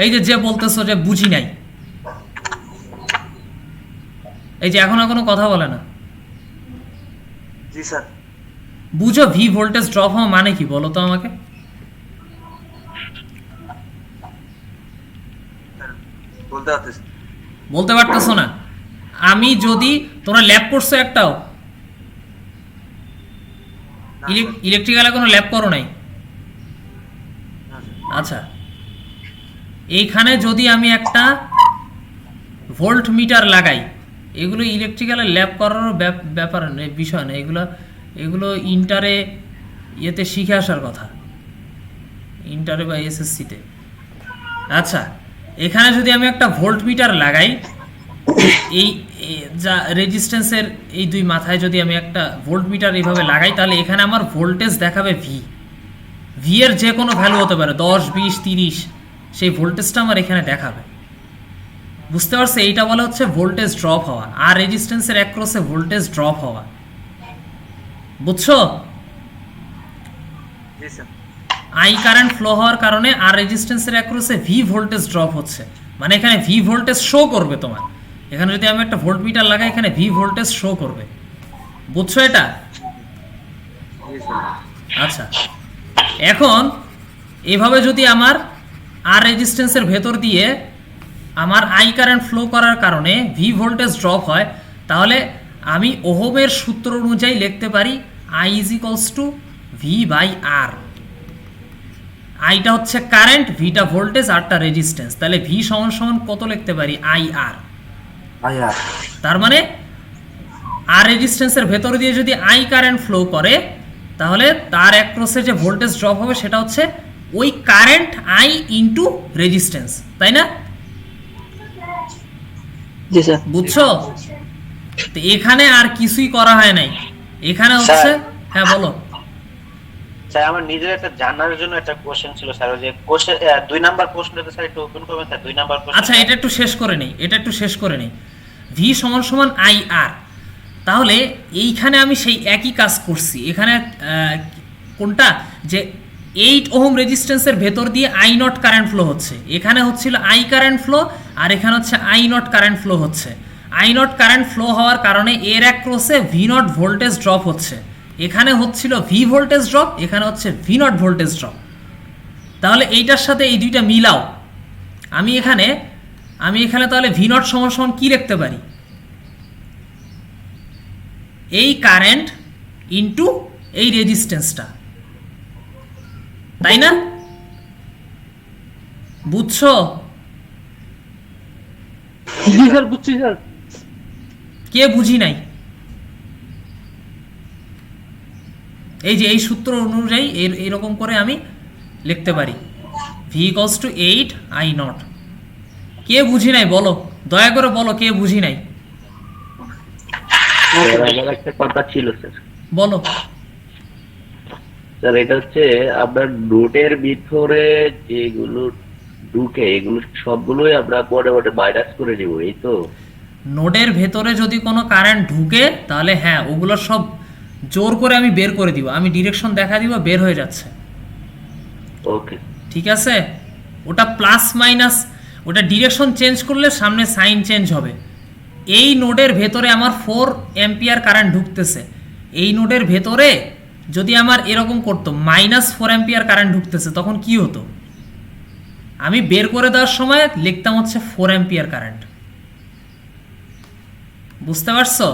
এই যে বলতেছো যে বুঝি নাই, এই যে এখনো কথা বলে না। জি স্যার। বুঝো ভি ভোল্টেজ ড্রপ হওয়া মানে কি বলো তো আমাকে? বলতে পারতেছি বলতে পারতেছো না? আমি যদি, তোমরা ল্যাব করছো একটাও? না, ইলেকট্রিক্যালে কোনো ল্যাব করো নাই? না, আচ্ছা, এইখানে যদি আমি একটা ভোল্ট মিটার লাগাই, এগুলো ইলেকট্রিক্যালে ল্যাব করারও ব্যাপার নেই, বিষয় না এগুলো। এগুলো ইন্টারে ইয়েতে শিখে আসার কথা, ইন্টারে বা এসএসসিতে। আচ্ছা, এখানে যদি আমি একটা ভোল্ট মিটার লাগাই, এই যা রেজিস্ট্যান্সের এই দুই মাথায় যদি আমি একটা ভোল্ট মিটার এইভাবে লাগাই, তাহলে এখানে আমার ভোল্টেজ দেখাবে ভি এর যে কোনো ভ্যালু হতে পারে, 10, 20, 30, সেই ভোল্টেজটা আমার এখানে দেখাবে। বুঝতে পারছো? এইটা বলা হচ্ছে ভোল্টেজ ড্রপ হওয়া, আর রেজিস্ট্যান্সের অ্যাক্রসে ভোল্টেজ ড্রপ হওয়া। বুঝছো? জি স্যার। আই কারেন্ট ফ্লো হওয়ার কারণে আর রেজিস্ট্যান্সের অ্যাক্রসে ভি ভোল্টেজ ড্রপ হচ্ছে, মানে এখানে ভি ভোল্টেজ শো করবে তোমার। এখানে যদি আমি একটা ভোল্ট মিটার লাগাই, এখানে ভি ভোল্টেজ শো করবে। বুঝছো এটা? জি স্যার। আচ্ছা, এখন এভাবে যদি আমার আর রেজিস্ট্যান্সের ভেতর দিয়ে আমার আই কারেন্ট ফ্লো করার কারণে ভি ভোল্টেজ ড্রপ হয়, তাহলে আমি ওহমের সূত্র অনুযায়ী লিখতে পারি I is equals to V by R. আইটা হচ্ছে কারেন্ট, ভিটা ভোল্টেজ, আরটা রেজিস্ট্যান্স। তাহলে ভি সমান সমান কত লিখতে পারি? আই আর। আয়ার তার মানে আর রেজিস্ট্যান্সের ভেতর দিয়ে যদি আই কারেন্ট ফ্লো করে, তাহলে তার অ্যাক্রসে যে ভোল্টেজ ড্রপ হবে সেটা হচ্ছে ওই কারেন্ট আই ইন্টু রেজিস্ট্যান্স, তাই না? জি স্যার। বুঝছো? তো এখানে আর কিছুই করা হয় নাই, এখানে হচ্ছে, হ্যাঁ বলো। স্যার আমার নিজের একটা জানার জন্য একটা কোশ্চেন ছিল স্যার, ওই যে কোশ্চেন 2 নাম্বার প্রশ্নটা স্যার একটু ওপেন করবেন স্যার? 2 নাম্বার প্রশ্ন। আচ্ছা, এটা একটু শেষ করে নেই। ভি সমান সমান আই আর। তাহলে এইখানে আমি সেই একই কাজ করছি। এখানে কোনটা, যে 8 ওহম রেজিস্ট্যান্সের ভেতর দিয়ে আই নট কারেন্ট ফ্লো হচ্ছে, এখানে হচ্ছিল আই কারেন্ট ফ্লো, আর এখানে হচ্ছে আই নট কারেন্ট ফ্লো হচ্ছে। আই নট কারেন্ট ফ্লো হওয়ার কারণে এর অ্যাক্রসে ভি নট ভোল্টেজ ড্রপ হচ্ছে। এখানে হচ্ছিল ভি ভোল্টেজ ড্রপ, এখানে হচ্ছে ভি নট ভোল্টেজ ড্রপ। তাহলে এইটার সাথে এই দুইটা মিলাও। আমি এখানে তাহলে ভি নট সমান সমান কি লিখতে পারি? এই কারেন্ট ইন্টু এই রেজিস্ট্যান্সটা, তাই না? বুঝছো? জি স্যার, বুঝছি স্যার। কে বুঝি নাই? এই যে এই সূত্র অনুযায়ী এরকম করে আমি লিখতে পারি V equals to 8 I naught. কে বুঝি নাই বলো, দয়া করে বলো কে বুঝি নাই, আমার একটা কথা ছিল স্যার। বলো। স্যার এটা হচ্ছে আপনার নোটের ভিতরে যেগুলো ঢুকে, এগুলো সবগুলোই আমরা পরে পরে মাইনাস করে নিব, এই তো? নোডের ভেতরে যদি কোনো কারেন্ট ঢুকে, তাহলে হ্যাঁ, ওগুলো সব জোর করে আমি বের করে দিব, আমি ডিরেকশন দেখা দিব, বের হয়ে যাচ্ছে। ওকে, ঠিক আছে? ওটা প্লাস মাইনাস, ওটা ডিরেকশন চেঞ্জ করলে সামনে সাইন চেঞ্জ হবে। এই নোডের ভেতরে আমার 4 অ্যাম্পিয়ার কারেন্ট ঢুকতেছে, এই নোডের ভেতরে যদি আমার এরকম করতো -4 অ্যাম্পিয়ার কারেন্ট ঢুকতেছে, তখন কি হতো? আমি বের করে দেওয়ার সময় লিখতাম হচ্ছে 4 অ্যাম্পিয়ার কারেন্ট। বুঝতে পারছো?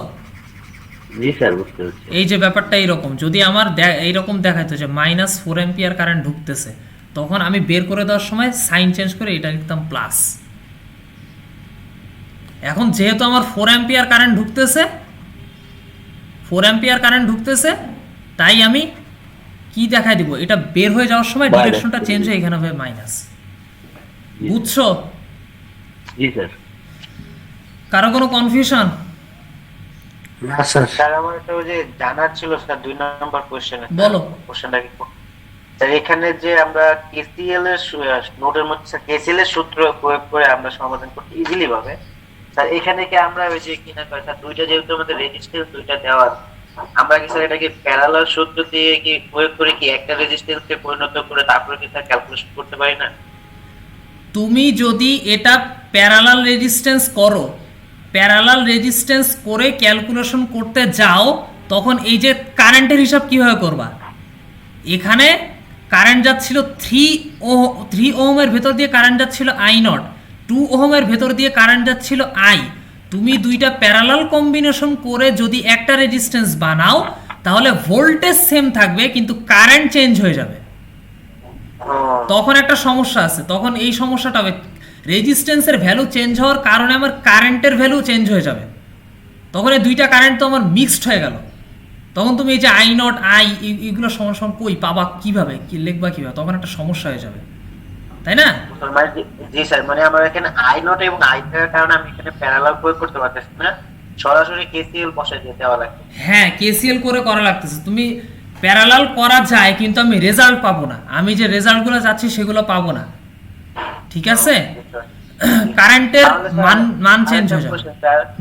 জি স্যার, বুঝতে পারছি। এই যে ব্যাপারটা এইরকম, যদি আমার এইরকম দেখাইতো যে -4 অ্যাম্পিয়ার কারেন্ট ঢুকতেছে, তখন আমি বের করে দেওয়ার সময় সাইন চেঞ্জ করে এটা লিখতাম প্লাস। এখন যেহেতু আমার 4 অ্যাম্পিয়ার কারেন্ট ঢুকতেছে, তাই আমি কি দেখাই দিব, এটা বের হয়ে যাওয়ার সময় ডিরেকশনটা চেঞ্জ হয়ে এখানে হবে মাইনাস। বুঝছো? জি স্যার। কারো কোনো কনফিউশন? না স্যার। স্যার আমার একটা ওই যে জানার ছিল স্যার 2 নাম্বার কোশ্চেনে। বলো। কোশ্চেনটা কি স্যার, এখানে যে আমরা কেসিএল এর নোটের মধ্যে স্যার কেসিএল এর সূত্র প্রয়োগ করে আমরা সমাধান করতে ইজিলি ভাবে, স্যার এখানে কি আমরা ওই যে কিনা করে স্যার দুইটা যেহেতু আমাদের রেজিস্ট্যান্স দুইটা দেওয়া, আমরা কি স্যার এটাকে প্যারালাল সূত্র দিয়ে কি প্রয়োগ করে কি একটা রেজিস্ট্যান্সকে পরিণত করে তারপরে কি স্যার ক্যালকুলেশন করতে পারি না? তুমি যদি এটা প্যারালাল রেজিস্ট্যান্স করে ক্যালকুলেশন করতে যাও, তখন এই যে কারেন্টের হিসাব কিভাবে করবা? এখানে কারেন্ট যাচ্ছিল 3 ওহমের ভেতর দিয়ে কারেন্ট যাচ্ছিল আই নট, 2 ওহমের ভেতর দিয়ে কারেন্ট যাচ্ছিল আই, তুমি দুইটা প্যারালাল কম্বিনেশন করে যদি একটা রেজিস্ট্যান্স বানাও তাহলে ভোল্টেজ সেম থাকবে কিন্তু কারেন্ট চেঞ্জ হয়ে যাবে। তখন একটা সমস্যা আছে, তখন এই সমস্যাটা হবে রেজিস্ট্যান্সের ভ্যালু চেঞ্জ হওয়ার কারণে আমার কারেন্টের ভ্যালু চেঞ্জ হয়ে যাবে। তখন এই দুইটা কারেন্ট তো আমার মিক্সড হয়ে গেল। তখন তুমি এই যে আই নট আই এগুলো সমান সমান কই পাবা, কিভাবে কি লিখবা কিভাবে, তখন একটা সমস্যা হয়ে যাবে, তাই না? জি স্যার, মানে আমার এখানে আই নট এবং আই থাকার কারণে আমি এখানে প্যারালাল প্রয়োগ করতে পারতেছি না, সরাসরি কেসিএল বসাই দিয়ে দেওয়া লাগবে। হ্যাঁ, কেসিএল করে করা লাগতেছে। তুমি প্যারালাল করা যায় কিন্তু আমি রেজাল্ট পাবো না, আমি যে রেজাল্টগুলো যাচ্ছি সেগুলো পাবো না, ঠিক আছে? কারেন্টের মান চেঞ্জ হয়ে যাবে।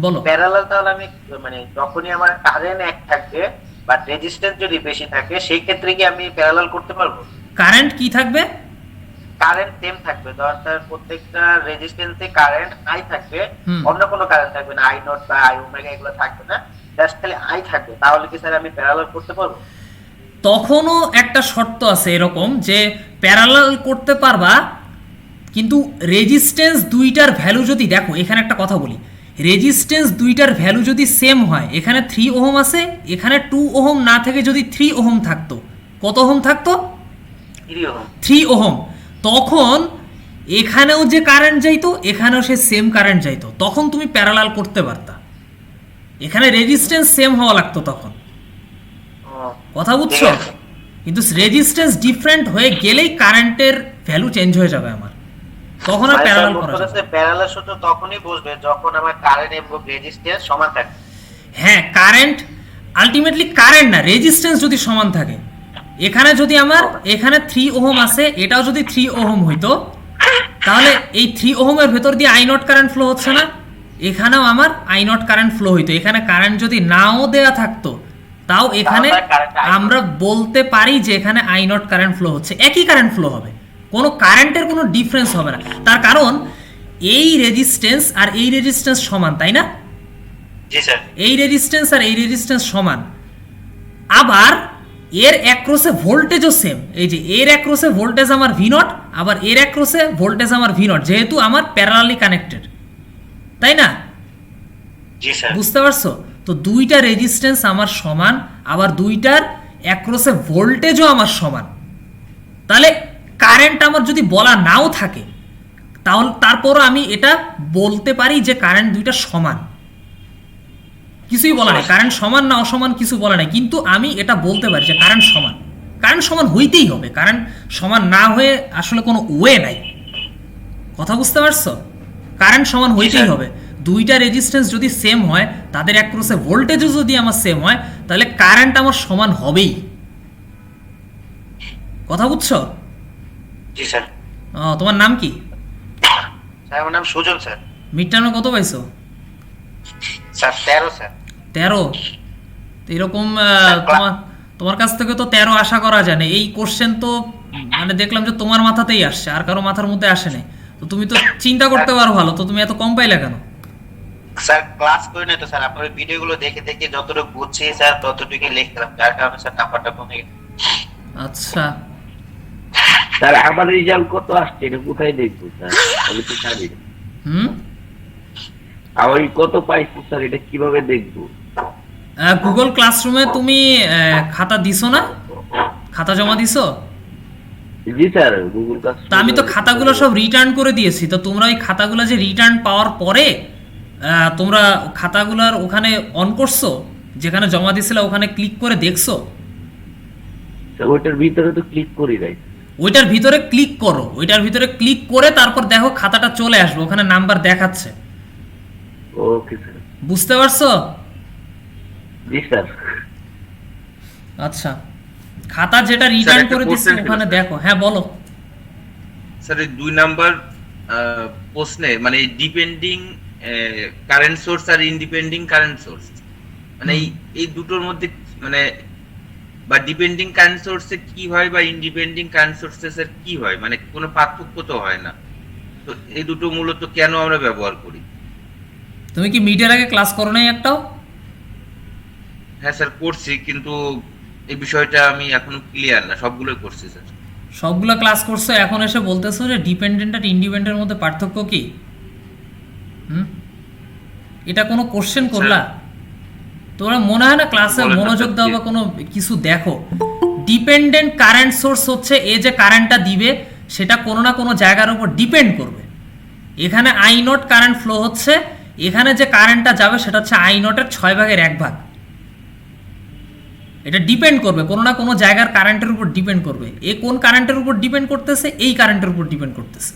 বলো। প্যারালাল তাহলে আমি মানে যখনই আমার কারেন্ট এক থাকবে বা রেজিস্ট্যান্স যদি বেশি থাকে সেই ক্ষেত্রে কি আমি প্যারালাল করতে পারবো? কারেন্ট কি থাকবে? কারেন্ট সেম থাকবে, ধর তার প্রত্যেকটা রেজিস্ট্যান্সে কারেন্ট আই থাকবে, অন্য কোনো কারেন্ট থাকবে না, আই নট বা আই ওমেগা এগুলো থাকবে না, জাস্ট খালি আই থাকবে, তাহলে কি স্যার আমি প্যারালাল করতে পারবো? তখনও একটা শর্ত আছে এরকম যে প্যারালাল করতে পারবা, কিন্তু রেজিস্ট্যান্স দুইটার ভ্যালু যদি দেখো, এখানে একটা কথা বলি, রেজিস্ট্যান্স দুইটার ভ্যালু যদি সেম হয়, এখানে 3 ওহম আছে, এখানে 2 ওহম না থেকে যদি 3 ওহম থাকতো, কত ওহম থাকতো? 3 ওহম। তখন এখানেও যে কারেন্ট যাইতো এখানেও সে সেম কারেন্ট যাইতো, তখন তুমি প্যারালাল করতে পারতা। এখানে রেজিস্ট্যান্স সেম হওয়া লাগতো তখন, কথা বুঝছো? কিন্তু রেজিস্ট্যান্স ডিফারেন্ট হয়ে গেলেই কারেন্টের ভ্যালু চেঞ্জ হয়ে যাবে আমার, তখন আর প্যারালাল করা যাবে না। প্যারালাল সূত্র তখনই বসবে যখন আমার কারেন্ট এবং রেজিস্ট্যান্স সমান থাকে। হ্যাঁ, কারেন্ট আলটিমেটলি কারেন্ট না, রেজিস্ট্যান্স যদি সমান থাকে। এখানে যদি আমার এখানে 3 ওহম আছে, এটাও যদি 3 ওহম হইতো, তাহলে এই 3 ওহমের ভেতর দিয়ে আই নট কারেন্ট ফ্লো হচ্ছে না, এখানেও আমার আই নট কারেন্ট ফ্লো হইতো। এখানে কারেন্ট যদি নাও দেয়া থাকতো তাও এখানে আমরা বলতে পারি যে এখানে আই নট কারেন্ট ফ্লো হচ্ছে, একই কারেন্ট ফ্লো হবে, কোনো কারেন্টের কোনো ডিফারেন্স হবে না। তার কারণ এই রেজিস্ট্যান্স আর এই রেজিস্ট্যান্স সমান, তাই না? জি স্যার। এই রেজিস্ট্যান্স আর এই রেজিস্ট্যান্স সমান, আবার এর অ্যাক্রসে ভোল্টেজও সেম। এই যে এর অ্যাক্রসে ভোল্টেজ আমার ভি নট, আবার এর অ্যাক্রসে ভোল্টেজ আমার ভি নট, যেহেতু আমার প্যারালালি কানেক্টেড, তাই না? জি স্যার। বুঝতে পারছো? তো দুইটা রেজিস্ট্যান্স আমার সমান, আবার দুইটার অ্যাক্রসে ভোল্টেজও আমার সমান, তাহলে কারেন্ট আমার যদি বলা নাও থাকে তাহলে তারপরও আমি এটা বলতে পারি যে কারেন্ট দুইটা সমান, কিছুই বলা নাই, কারেন্ট সমান না অসমান কিছু বলা নাই, কিন্তু আমি এটা বলতে পারি যে কারেন্ট সমান। কারেন্ট সমান হইতেই হবে, কারেন্ট সমান না হয়ে আসলে কোনো ওয়ে নাই, কথা বুঝতে পারছো? কারেন্ট সমান হইতেই হবে। দুইটা রেজিস্ট্যান্স যদি সেম হয়, তাদের অ্যাক্রসে ভোল্টেজও যদি আমার সেম হয়, তাহলে কারেন্ট আমার সমান হবেই, কথা বুঝছো? জি স্যার। তোমার নাম কি? স্যার আমার নাম সুজন স্যার। মিড টার্মে কত পাইছো? Sir 13 sir. 13? তো এরকম তোমার কাছ থেকে তো 13 আশা করা যায় না। এই কোশ্চেন তো মানে দেখলাম যে তোমার মাথাতেই আসছে, আর কারো মাথার মধ্যে আসে নাই। তো তুমি তো চিন্তা করতে পারো ভালো, তো তুমি এত কম পাইলে কেন? স্যার ক্লাস করি না তো স্যার, আপনার ভিডিওগুলো দেখে দেখে যতটুকু বুঝছি স্যার ততটুকুই লিখলাম, যার কারণে স্যার নাম্বারটা কমে গেছে। আচ্ছা স্যার আমার রেজাল্ট কত আসছে এটা কোথায় দেখবো স্যার? আমি তো জানি না। আমি কত পাইছি স্যার এটা কিভাবে দেখবো? গুগল ক্লাসরুমে তুমি খাতা দিছো না? খাতা জমা দিছো? জি স্যার গুগল ক্লাস। তা আমি তো খাতাগুলো সব রিটার্ন করে দিয়েছি, তো তোমরা ওই খাতাগুলো যে রিটার্ন পাওয়ার পরে তোমরা খাতাগুলোর ওখানে অন করছো, যেখানে জমা দিছিলে ওখানে ক্লিক করে দেখছো? ওইটার ভিতরে তো ক্লিক করি নাই। ওইটার ভিতরে ক্লিক করো, ওইটার ভিতরে ক্লিক করে তারপর দেখো খাতাটা চলে আসবে, ওখানে নাম্বার দেখাচ্ছে। Okay sir. বুঝতে পারছো? জি স্যার। আচ্ছা, খাতা যেটা রিটার্ন করে দিচ্ছে ওখানে দেখো। হ্যাঁ বলো স্যার। এই 2 নাম্বার প্রশ্নে মানে ডিপেন্ডিং কারেন্ট সোর্স আর ইন্ডিপেন্ডিং কারেন্ট সোর্স, মানে এই দুটোর মধ্যে মানে বা ডিপেন্ডিং কারেন্ট সোর্সে কি হয় বা ইন্ডিপেন্ডিং কারেন্ট সোর্সের কি হয়, মানে কোনো পার্থক্য তো হয় না। তো এই দুটো মূলত কেন আমরা ব্যবহার করি? তুমি কি মিডের আগে ক্লাস করো নাই একটাও? হ্যাঁ স্যার করছি, কিন্তু এই বিষয়টা আমি এখনো ক্লিয়ার না। সবগুলোই করছি স্যার। সবগুলো ক্লাস করছো, এখন এসে বলতেছো যে ডিপেন্ডেন্ট আর ইন্ডিপেন্ডেন্টের মধ্যে পার্থক্য কি? এটা কোনো কোশ্চেন করলা? তোমরা মনে হয় না ক্লাসে বলেন না, মনোযোগ স্যার, দাও জি। বা কোনো কিছু দেখো? ডিপেন্ডেন্ট কারেন্ট সোর্স হচ্ছে এ যে কারেন্টটা দিবে সেটা কোনো না কোনো জায়গার উপর ডিপেন্ড করবে। এখানে আই নট কারেন্ট ফ্লো হচ্ছে, এখানে যে কারেন্টটা যাবে সেটা হচ্ছে আই নটের 6/1 এটা ডিপেন্ড করবে কোনো না কোনো জায়গার কারেন্টের উপর ডিপেন্ড করবে। এ কোন কারেন্টের উপর ডিপেন্ড করতেছে? এই কারেন্টের উপর ডিপেন্ড করতেছে।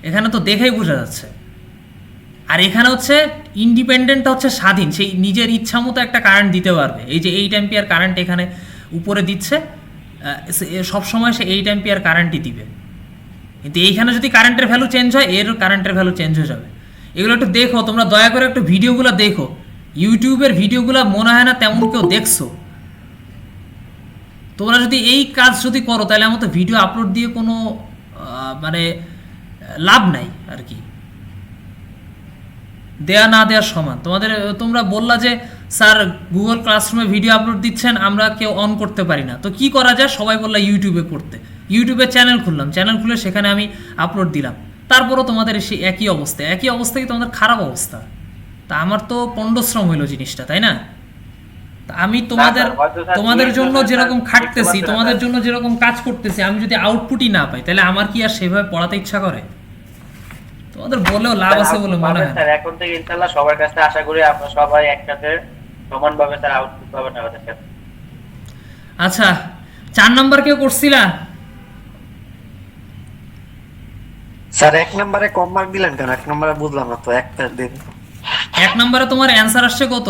এখানে তো দেখেই বোঝা যাচ্ছে। আর এখানে হচ্ছে ইন্ডিপেন্ডেন্টটা হচ্ছে স্বাধীন, সেই নিজের ইচ্ছা মতো একটা কারেন্ট দিতে পারবে। এই যে 8 অ্যাম্পিয়ার কারেন্ট এখানে উপরে দিচ্ছে, সবসময় সে 8 অ্যাম্পিয়ার কারেন্টই দিবে। কিন্তু এইখানে যদি কারেন্টের ভ্যালু চেঞ্জ হয়, এর কারেন্টের ভ্যালু চেঞ্জ হয়ে যাবে। এগুলো একটু দেখো, তোমরা দয়া করে একটু ভিডিওগুলো দেখো। ইউটিউবের ভিডিওগুলো মনে হয় না তেমন কেউ দেখছো। তোমরা যদি এই কাজ যদি করো তাহলে আমার তো ভিডিও আপলোড দিয়ে কোনো মানে লাভ নাই আর কি। দেয়া না দেওয়ার সমান। তোমরা বললা যে স্যার গুগল ক্লাসরুমে ভিডিও আপলোড দিচ্ছেন, আমরা কেউ অন করতে পারি না, তো কি করা যায়? সবাই বললা ইউটিউবে করতে। ইউটিউবে চ্যানেল খুললাম, চ্যানেল খুলে সেখানে আমি আপলোড দিলাম, তারপরও তোমাদের সেই একই অবস্থা কি তোমাদের খারাপ অবস্থা? তা আমার তো পণ্ডশ্রম হইলো জিনিসটা, তাই না? তা আমি তোমাদের জন্য যেরকম খাটতেছি, তোমাদের জন্য যেরকম কাজ করতেছি, আমি যদি আউটপুটই না পাই তাহলে আমার কি আর সেভাবে পড়াতে ইচ্ছা করে? তোমাদের বলেও লাভ আছে বলে মনে হয় না। স্যার এখন থেকে ইনশাআল্লাহ সবার কাছে আশা করি আপনারা সবাই একসাথে সমানভাবে স্যার আউটপুট পাবেন আমাদের সাথে। আচ্ছা, 4 নাম্বার কেউ করছিলা? স্যার 1 নম্বরে কম মার্ক দিলেন কেন? 1 নম্বরে বুঝলাম না তো, একটা দিন। 1 নম্বরে তোমার অ্যান্সার আসছে কত?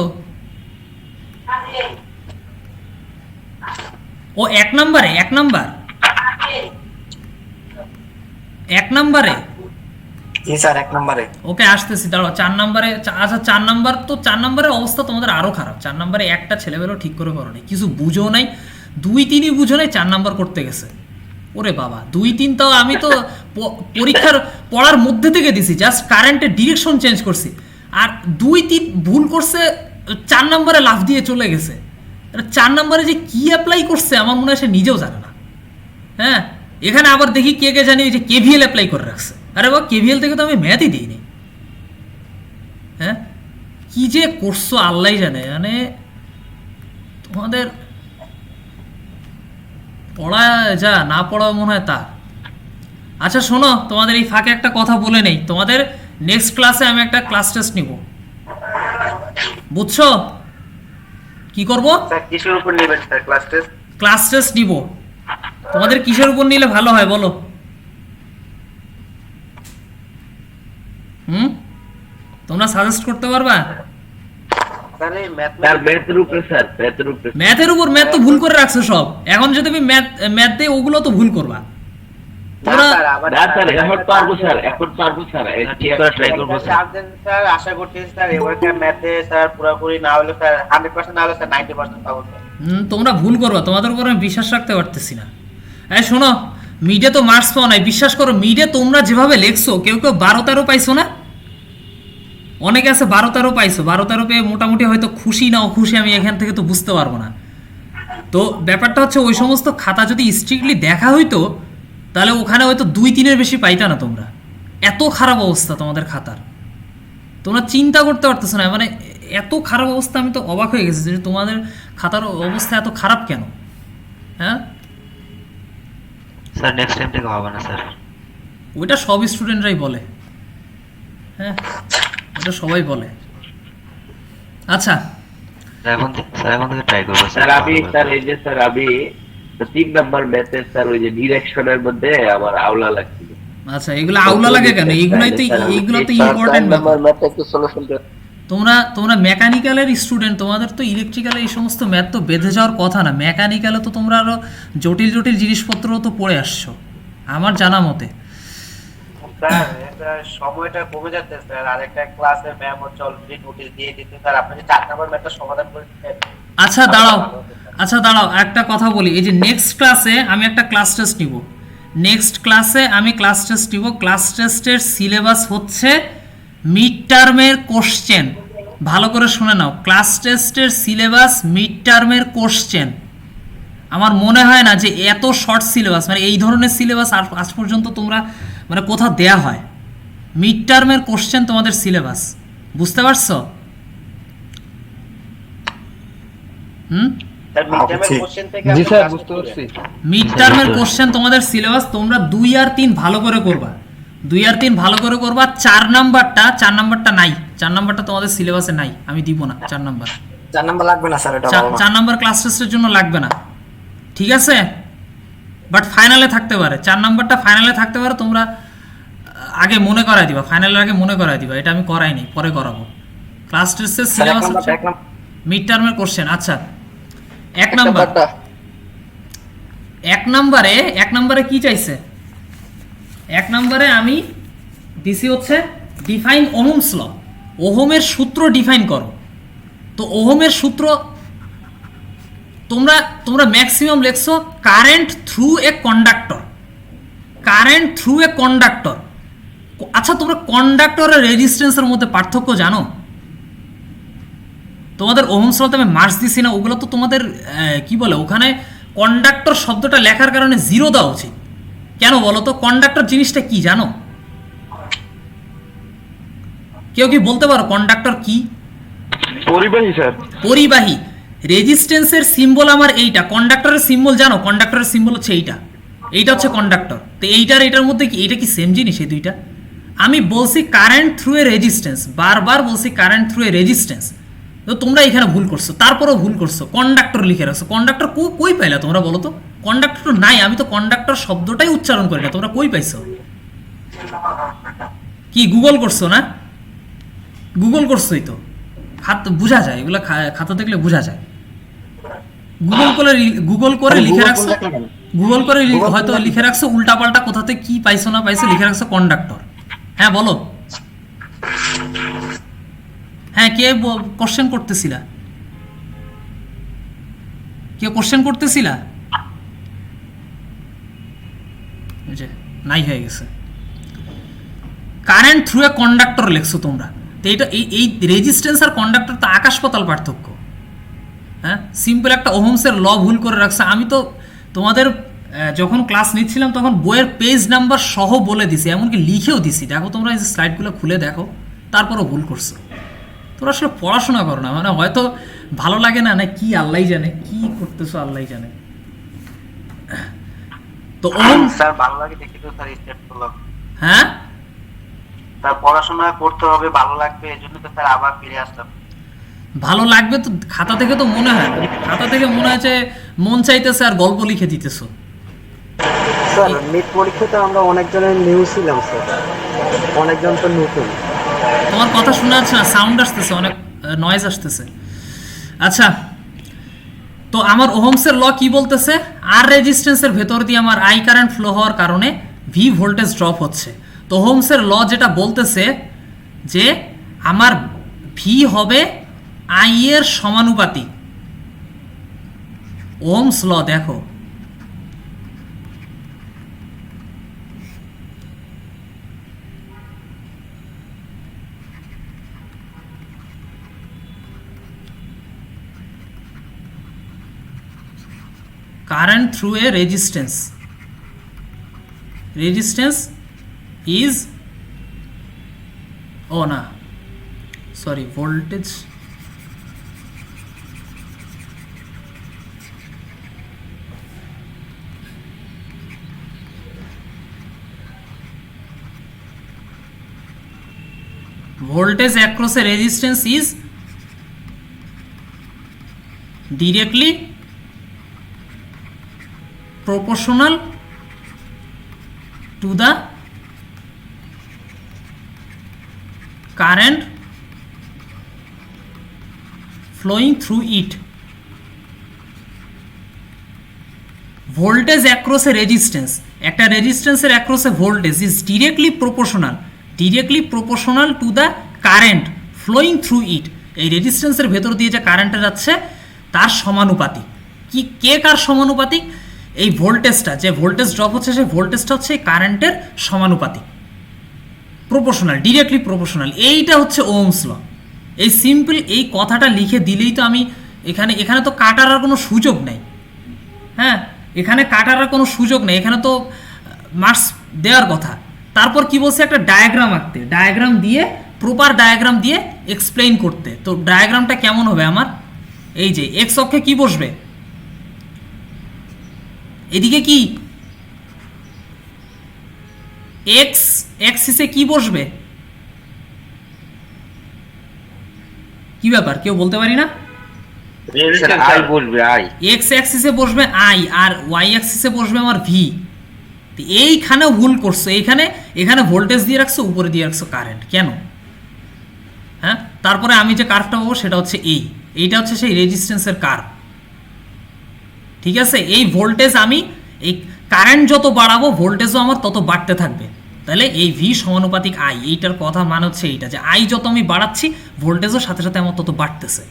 ও 1 নম্বরে 1 নম্বরে জি স্যার 1 নম্বরে। ওকে, আসতেছি, দাঁড়াও। 4 নম্বরে, আচ্ছা 4 নাম্বার তো, 4 নম্বরের অবস্থা তোমাদের আরো খারাপ। 4 নম্বরে একটা ছেলেবেলেও ঠিক করে করো নাই, কিছু বুঝো নাই, 2-3ই বুঝো নাই, 4 নাম্বার করতে গেছে। ওরে বাবা, 2-3 তাও আমি তো পরীক্ষার পড়ার মধ্যে থেকে দিছি, জাস্ট কারেন্টের ডিরেকশন চেঞ্জ করছি। আর 2-3 ভুল করছে, 4 নম্বরে লাফ দিয়ে চলে গেছে। 4 নম্বরে যে কি অ্যাপ্লাই করছে আমার মনে হয় সে নিজেও জানে না। হ্যাঁ, এখানে আবার দেখি কে জানি যে কেভিএল অ্যাপ্লাই করে রাখছে। আরে বাবা, কেভিএল থেকে তো আমি ম্যাথই দিইনি। হ্যাঁ, কি যে করছো আল্লাহ জানে। মানে তোমাদের পড়া যা, না পড়া মনে হয় তা। আচ্ছা শোনো, তোমাদের এই ফাঁকে একটা কথা বলে নেই। তোমাদের নেক্সট ক্লাসে আমি একটা ক্লাস টেস্ট নিব, বুঝছো? কি করব? স্যার কিসের উপর নেবেন sir class test? Class test নিব। তোমাদের কিসের উপর নিলে ভালো হয় বলো? তোমরা সাজেস্ট করতে পারবা? স্যার এই ম্যাথের উপরে স্যার, ম্যাথের উপর? ম্যাথ তো ভুল করে রাখছো সব। এখন যদি তুমি ম্যাথ দিয়ে ওগুলো তো ভুল করবা তোমরা। স্যার আশা করতেছি স্যার এবারকার ম্যাথে স্যার পুরোপুরি না হলে স্যার 100% না হলে স্যার 90% পাবো স্যার। তোমরা ভুল করবা, তোমাদের উপর আমি বিশ্বাস রাখতে পারতেছি না। এই শোনো, মিডে তো মার্কস পাও নাই, বিশ্বাস করো। মিডে তোমরা যেভাবে লেখছো, কেউ 12-13 পাইছো না? অনেকে আছে 12-13 পাইছো। 12-13 পেয়ে মোটামুটি হয়তো খুশি না অখুশি আমি এখান থেকে তো বুঝতে পারবো না। তো ব্যাপারটা হচ্ছে, ওই সমস্ত খাতা যদি স্ট্রিক্টলি দেখা হইতো তাহলে ওখানে হয়তো 2-3-এর বেশি পাইতা না তোমরা। এত খারাপ অবস্থা তোমাদের খাতার, তোমরা চিন্তা করতে পারতেছো না। মানে এত খারাপ অবস্থা, আমি তো অবাক হয়ে গেছি যে তোমাদের খাতার অবস্থা এত খারাপ কেন? হ্যাঁ স্যার, নেক্সট টাইম থেকে হবে না স্যার। ওইটা সব স্টুডেন্টরাই বলে। হ্যাঁ, ওটা সবাই বলে। আচ্ছা এখন থেকে ট্রাই করবো স্যার। আমি স্যার এই যে স্যার আমি 3 নাম্বার ম্যাথে স্যার ওই যে ডিরেকশনের মধ্যে আমার আউলা লাগছিল। আচ্ছা, এগুলো আউলা লাগে কেন? এইগুলো তো ইম্পর্টেন্ট ব্যাপার। ম্যাথে একটু সলিউশন তোমরা মেকানিক্যালের স্টুডেন্ট, তোমাদের তো ইলেকট্রিক্যালের এই সমস্ত ম্যাথ তো বেঁধে যাওয়ার কথা না। মেকানিক্যালে তো তোমরা আরো জটিল জিনিসপত্র তো পড়ে আসছো আমার জানা মতে। স্যার এটা সময়টা কমে যাচ্ছে স্যার। আরেকটা ক্লাসে ম্যাম হচ্ছে অলরেডি নোটিশ দিয়ে দিতে স্যার, আপনি যে 4 নাম্বার ম্যাথটা সমাধান করে দিতেন। আচ্ছা দাঁড়াও, একটা কথা বলি। এই যে নেক্সট ক্লাসে আমি একটা ক্লাস টেস্ট নিব। ক্লাস টেস্টের সিলেবাস হচ্ছে মিড টার্মের কোশ্চেন। ভালো করে শুনে নাও, ক্লাস টেস্টের সিলেবাস মিড টার্মের কোশ্চেন। আমার মনে হয় না যে এত শর্ট সিলেবাস, মানে এই ধরনের সিলেবাস আজ পর্যন্ত তোমরা মানে কোথাও দেয়া হয়। মিড টার্মের কোশ্চেন তোমাদের সিলেবাস, বুঝতে পারছো? স্যার মিড টার্মের কোশ্চেন থেকে জি আপনি স্যার class বুঝতে করবেন। পারছি। মিড টার্মের কোশ্চেন তোমাদের সিলেবাস, তোমরা 2 আর 3 ভালো করে করবা, 2 আর 3 ভালো করে করবা। 4 নাম্বারটা নাই, 4 নাম্বারটা তোমাদের সিলেবাসে নাই, আমি দিব না 4 নাম্বার। 4 নাম্বার লাগবে না স্যার, এটা ভালো না। 4 নাম্বার ক্লাস টেস্টের জন্য লাগবে না, ঠিক আছে? বাট ফাইনালে থাকতে পারে, 4 নাম্বারটা ফাইনালে থাকতে পারে। তোমরা আগে মনে করাই দিবা, ফাইনালের আগে মনে করাই দিবা, এটা আমি করাইনি, পরে করাবো। ক্লাস টেস্টের স্যার সিলেবাস হচ্ছে এক নাম্বার মিড টার্মের কোশ্চেন। আচ্ছা, এক একটা নাম্বার, পাতা। 1 নম্বরে কি চাইছে? 1 নম্বরে আমি দিছি হচ্ছে ডিফাইন ওহমস ল, ওহমের সূত্র ডিফাইন করো। তো ওহমের সূত্র তোমরা ম্যাক্সিমাম লেখছো current through a conductor, current through a conductor. আচ্ছা, তোমরা কন্ডাক্টর আর রেজিস্ট্যান্সের মধ্যে পার্থক্য জানো? তোমাদের ওহমস লতে আমি মার্কস দিছি না, ওগুলো তো তোমাদের কি বলে, ওখানে কন্ডাক্টর শব্দটা লেখার কারণে 0 দেওয়া উচিত। কেন বলো তো? কন্ডাক্টর জিনিসটা কি জানো? কেউ কি বলতে পারো কন্ডাক্টর কি? পরিবাহী স্যার। পরিবাহী। রেজিস্ট্যান্সের সিম্বল আমার এইটা, কন্ডাক্টরের সিম্বল জানো? কন্ডাক্টরের সিম্বল হচ্ছে এইটা হচ্ছে কন্ডাক্টর। তো এইটার মধ্যে কি এইটা কি সেম জিনিস? এই দুইটা আমি বলছি কারেন্ট থ্রু এ রেজিস্ট্যান্স, বারবার বলছি কারেন্ট থ্রু এ রেজিস্ট্যান্স। তো তোমরা এখানে ভুল করছো, তারপরেও ভুল করছো, কন্ডাক্টর লিখে রাখছো। কন্ডাক্টর কই পাইলা তোমরা বলো তো? কন্ডাক্টর নাই, আমি তো কন্ডাক্টর শব্দটাই উচ্চারণ করি না, তোমরা কই পাইছো? কি গুগল করছো না? গুগল করছোই তো, বোঝা যায়, এগুলো খাতা দেখলে বোঝা যায়। গুগল করে লিখে রাখছো, গুগল করে হয়তো লিখে রাখছো উল্টাপাল্টা, কোথাতে কি পাইছো না পাইছো লিখে রাখছো কন্ডাক্টর। হ্যাঁ বলো, হ্যাঁ কে কোশ্চেন করতেছিলা? কে কোশ্চেন করতেছিলা? নাই হয়ে গেছে। কারেন্ট থ্রু এ কন্ডাক্টর লিখছো তোমরা। তো এটা এই রেজিস্ট্যান্স আর কন্ডাক্টর তো আকাশ পাতাল পার্থক্য। হ্যাঁ, সিম্পল একটা ওহমসের ল ভুল করে রাখছে। আমি তো তোমাদের যখন ক্লাস নিচ্ছিলাম তখন বইয়ের পেজ নাম্বার সহ বলে দিছি, এমনকি লিখেও দিছি। দেখো তোমরা এই যে স্লাইডগুলো খুলে দেখো, তারপরও ভুল করছো। তোমরা আসলে পড়াশোনা করো না, মানে হয়তো ভালো লাগে না, না কি আল্লাহ জানে কি করতেছো, আল্লাহ জানে। তো ওহম স্যার ভালো লাগে দেখি তো স্যার স্টার্ট করলাম। হ্যাঁ স্যার পড়াশোনা করতে হবে, ভালো লাগবে, এজন্য তো স্যার আবার ফিরে আসলাম। ভালো লাগবে তো খাতা থেকে তো মনে হয় না, খাতা থেকে মনে হচ্ছে মন চাইতেছে আর গল্প লিখে দিতেছো। স্যার মিড পরীক্ষাতে আমরা অনেকজনের নিউ ছিলাম স্যার, অনেকজন তো নতুন। তোমার কথা শোনা যাচ্ছে না, সাউন্ড আসতেছে, অনেক নয়েজ আসতেছে। আচ্ছা, তো আমার ওহমসের ল কি বলতেছে? আর রেজিস্ট্যান্সের ভেতর দিয়ে আমার আই কারেন্ট ফ্লো হওয়ার কারণে ভি ভোল্টেজ ড্রপ হচ্ছে। তো ওহমসের ল যেটা বলতেছে যে আমার ভি হবে আই এর সমানুপাতিক। ওহমস ল দেখো, current through a resistance is voltage across a resistance is directly proportional to the current flowing through it. Voltage across a resistance, একটা রেজিস্ট্যান্সের across a voltage is directly proportional to the current flowing through it. এই রেজিস্ট্যান্সের ভেতর দিয়ে যে কারেন্টটা যাচ্ছে তার সমানুপাতিক। কি কে কার সমানুপাতিক? এই ভোল্টেজটা, যে ভোল্টেজ ড্রপ হচ্ছে সেই ভোল্টেজটা হচ্ছে কারেন্টের সমানুপাতিক, প্রপোর্শনাল, ডিরেক্টলি প্রপোর্শনাল। এইটা হচ্ছে ওহমস ল। এই সিম্পল এই কথাটা লিখে দিলেই তো আমি এখানে তো কাটার আর কোনো সুযোগ নেই। হ্যাঁ, এখানে কাটার আর কোনো সুযোগ নেই, এখানে তো মার্কস দেওয়ার কথা। তারপর কি বলছে একটা ডায়াগ্রাম আঁকতে, ডায়াগ্রাম দিয়ে প্রপার ডায়াগ্রাম দিয়ে এক্সপ্লেইন করতে। তো ডায়াগ্রামটা কেমন হবে আমার, এই যে এক্স অক্ষে কি বসবে, এদিকে কি এক্স অ্যাক্সিসে কি বসবে, কি ব্যাপার কেউ বলতে পারি না? আই বলবে আই, এক্স অ্যাক্সিসে বসবে আই আর ওয়াই অ্যাক্সিসে বসবে আমার ভি। এইখানে ভুল করছো, এখানে ভোল্টেজ দিয়ে রাখছো, উপরে দিয়ে রাখছো কারেন্ট, কেন? হ্যাঁ, তারপরে আমি যে কার্ভটা পাবো সেটা হচ্ছে এইটা হচ্ছে সেই রেজিস্ট্যান্সের কার্ভ, ঠিক আছে? এই ভোল্টেজ আমি এই কারেন্ট যত বাড়াবো ভোল্টেজও আমার তত বাড়তে থাকবে। তাহলে এই ভি সমানুপাতিক আই, এইটার কথা মানে হচ্ছে এইটা যে আই যত আমি বাড়াচ্ছি ভোল্টেজও সাথে সাথে আমার তত বাড়তেছে।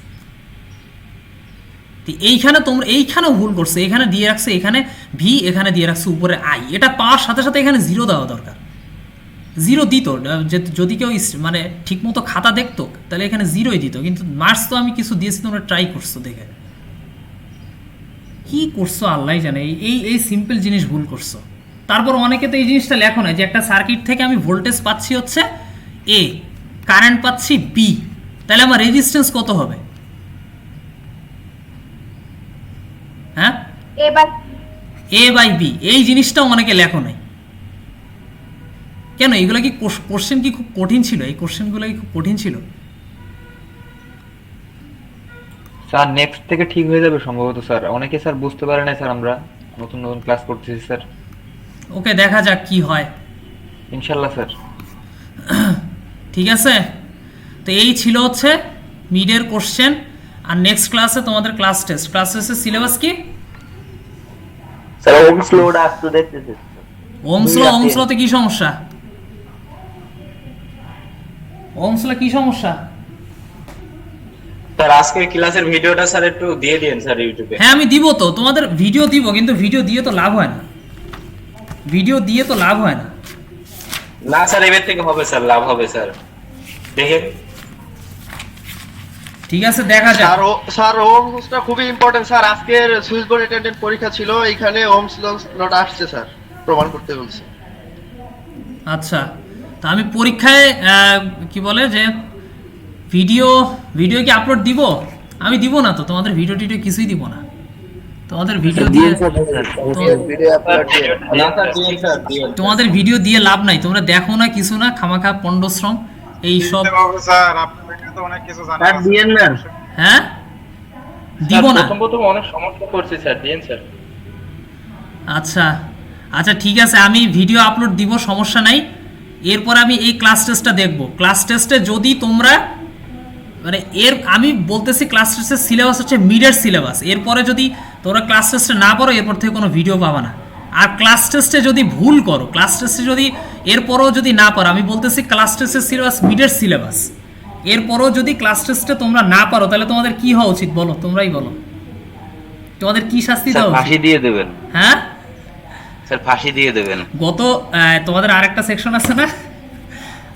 এইখানে তোমরা এইখানেও ভুল করছো, এখানে দিয়ে রাখছো এখানে ভি, এখানে দিয়ে রাখছো উপরে আই। এটা পাওয়ার সাথে সাথে এখানে জিরো দেওয়া দরকার, জিরো দিত যদি কেউ মানে ঠিকমতো খাতা দেখতো তাহলে এখানে জিরোই দিত, কিন্তু মার্কস তো আমি কিছু দিয়েছি, তোমরা ট্রাই করছো, দেখে কি করছো আল্লাহ জানে, এই সিম্পল জিনিস ভুল করছো। তারপর অনেকে তো এই জিনিসটা লেখো না যে একটা সার্কিট থেকে আমি ভোল্টেজ পাচ্ছি হচ্ছে এ, কারেন্ট পাচ্ছি বি, তাহলে আমার রেজিস্ট্যান্স কত হবে? হ্যাঁ, এ বাই বি, এই জিনিসটাও অনেকে লেখো নাই কেন? এইগুলো কি কোশ্চেন কি খুব কঠিন ছিল? এই কোশ্চেনগুলো কি খুব কঠিন ছিল? স্যার নেক্সট থেকে ঠিক হয়ে যাবে সম্ভবত স্যার, অনেকে স্যার বুঝতে পারে না স্যার, আমরা নতুন নতুন ক্লাস করতেছি স্যার। ওকে, দেখা যাক কি হয় ইনশাল্লাহ স্যার। ঠিক আছে, তো এই ছিল হচ্ছে মিডের কোশ্চেন। আর নেক্সট ক্লাসে তোমাদের ক্লাস টেস্টের সিলেবাস কি? স্যার ওমস লোড আসতে দেখতেছি। ওমস লতে কি সমস্যা? ওমস ল কি সমস্যা? স্যার আজকের ক্লাসের ভিডিওটা স্যার একটু দিয়ে দিন স্যার ইউটিউবে। হ্যাঁ আমি দিব তো, তোমাদের ভিডিও দিব, কিন্তু ভিডিও দিয়ে তো লাভ হয় না, ভিডিও দিয়ে তো লাভ হয় না। না স্যার এবার থেকে হবে স্যার, লাভ হবে স্যার, দেখেন। ঠিক আছে, দেখা যাক। স্যার ওমসটা খুবই ইম্পর্টেন্ট স্যার, আজকের সুইচ বোর্ড অ্যাটেন্ডেন্ট পরীক্ষা ছিল, এইখানে ওমস লট আসছে স্যার, প্রমাণ করতে বলছে। আচ্ছা, তো আমি পরীক্ষায় কি বলে যে ভিডিও কি আপলোড দিব? আমি দিব না তো, তোমাদের ভিডিও টিডিও কিছুই দিব না, তোমাদের ভিডিও দিয়ে তোমাদের ভিডিও দিয়ে লাভ নাই, তোমরা দেখো না কিছু না, খামাখা পণ্ডশ্রম এই সব। হ্যাঁ দিব না, প্রথম অনেক সমস্যা করছি স্যার, দিন স্যার। আচ্ছা আচ্ছা ঠিক আছে, আমি ভিডিও আপলোড দিব, সমস্যা নাই। এরপর আমি এই ক্লাস টেস্টটা দেখব। ক্লাস টেস্টে যদি তোমরা মানে আমি বলতেছি ক্লাস টেস্টের সিলেবাস হচ্ছে মিডের সিলেবাস, এরপরে যদি তোমরা ক্লাস টেস্টে না পারো এরপর থেকে কোনো ভিডিও পাবা না। আর ক্লাস টেস্টে যদি ভুল করো, ক্লাস টেস্টে যদি এরপরও যদি না পারো, আমি বলতেছি ক্লাস টেস্টের সিলেবাস মিডের সিলেবাস, এরপরও যদি ক্লাস টেস্টে তোমরা না পারো তাহলে তোমাদের কি হওয়া উচিত বলো, তোমরাই বলো, তোমাদের কি শাস্তি দেওয়া উচিত? ফাঁসি দিয়ে দেবেন। হ্যাঁ স্যার ফাঁসি দিয়ে দেবেন। গত তোমাদের আরেকটা সেকশন আছে না,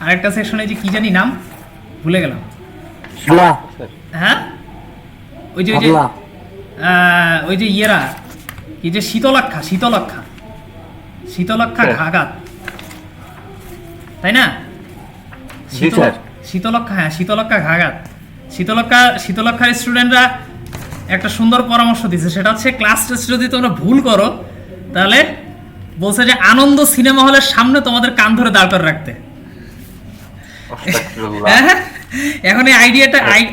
আরেকটা সেকশনে যে কি জানি নাম ভুলে গেলাম। হ্যাঁ ওই যে ইয়েরা কি যে শীতলক্ষা ঘাগাত, তাই না? শীতলক্ষা, হ্যাঁ শীতলক্ষা ঘাগাত। শীতলক্ষার স্টুডেন্টরা একটা সুন্দর পরামর্শ দিচ্ছে, সেটা হচ্ছে ক্লাস টেস্ট যদি তোমরা ভুল করো তাহলে বলছে যে আনন্দ সিনেমা হলের সামনে তোমাদের কান ধরে দাঁড় করে রাখতে। এখন এই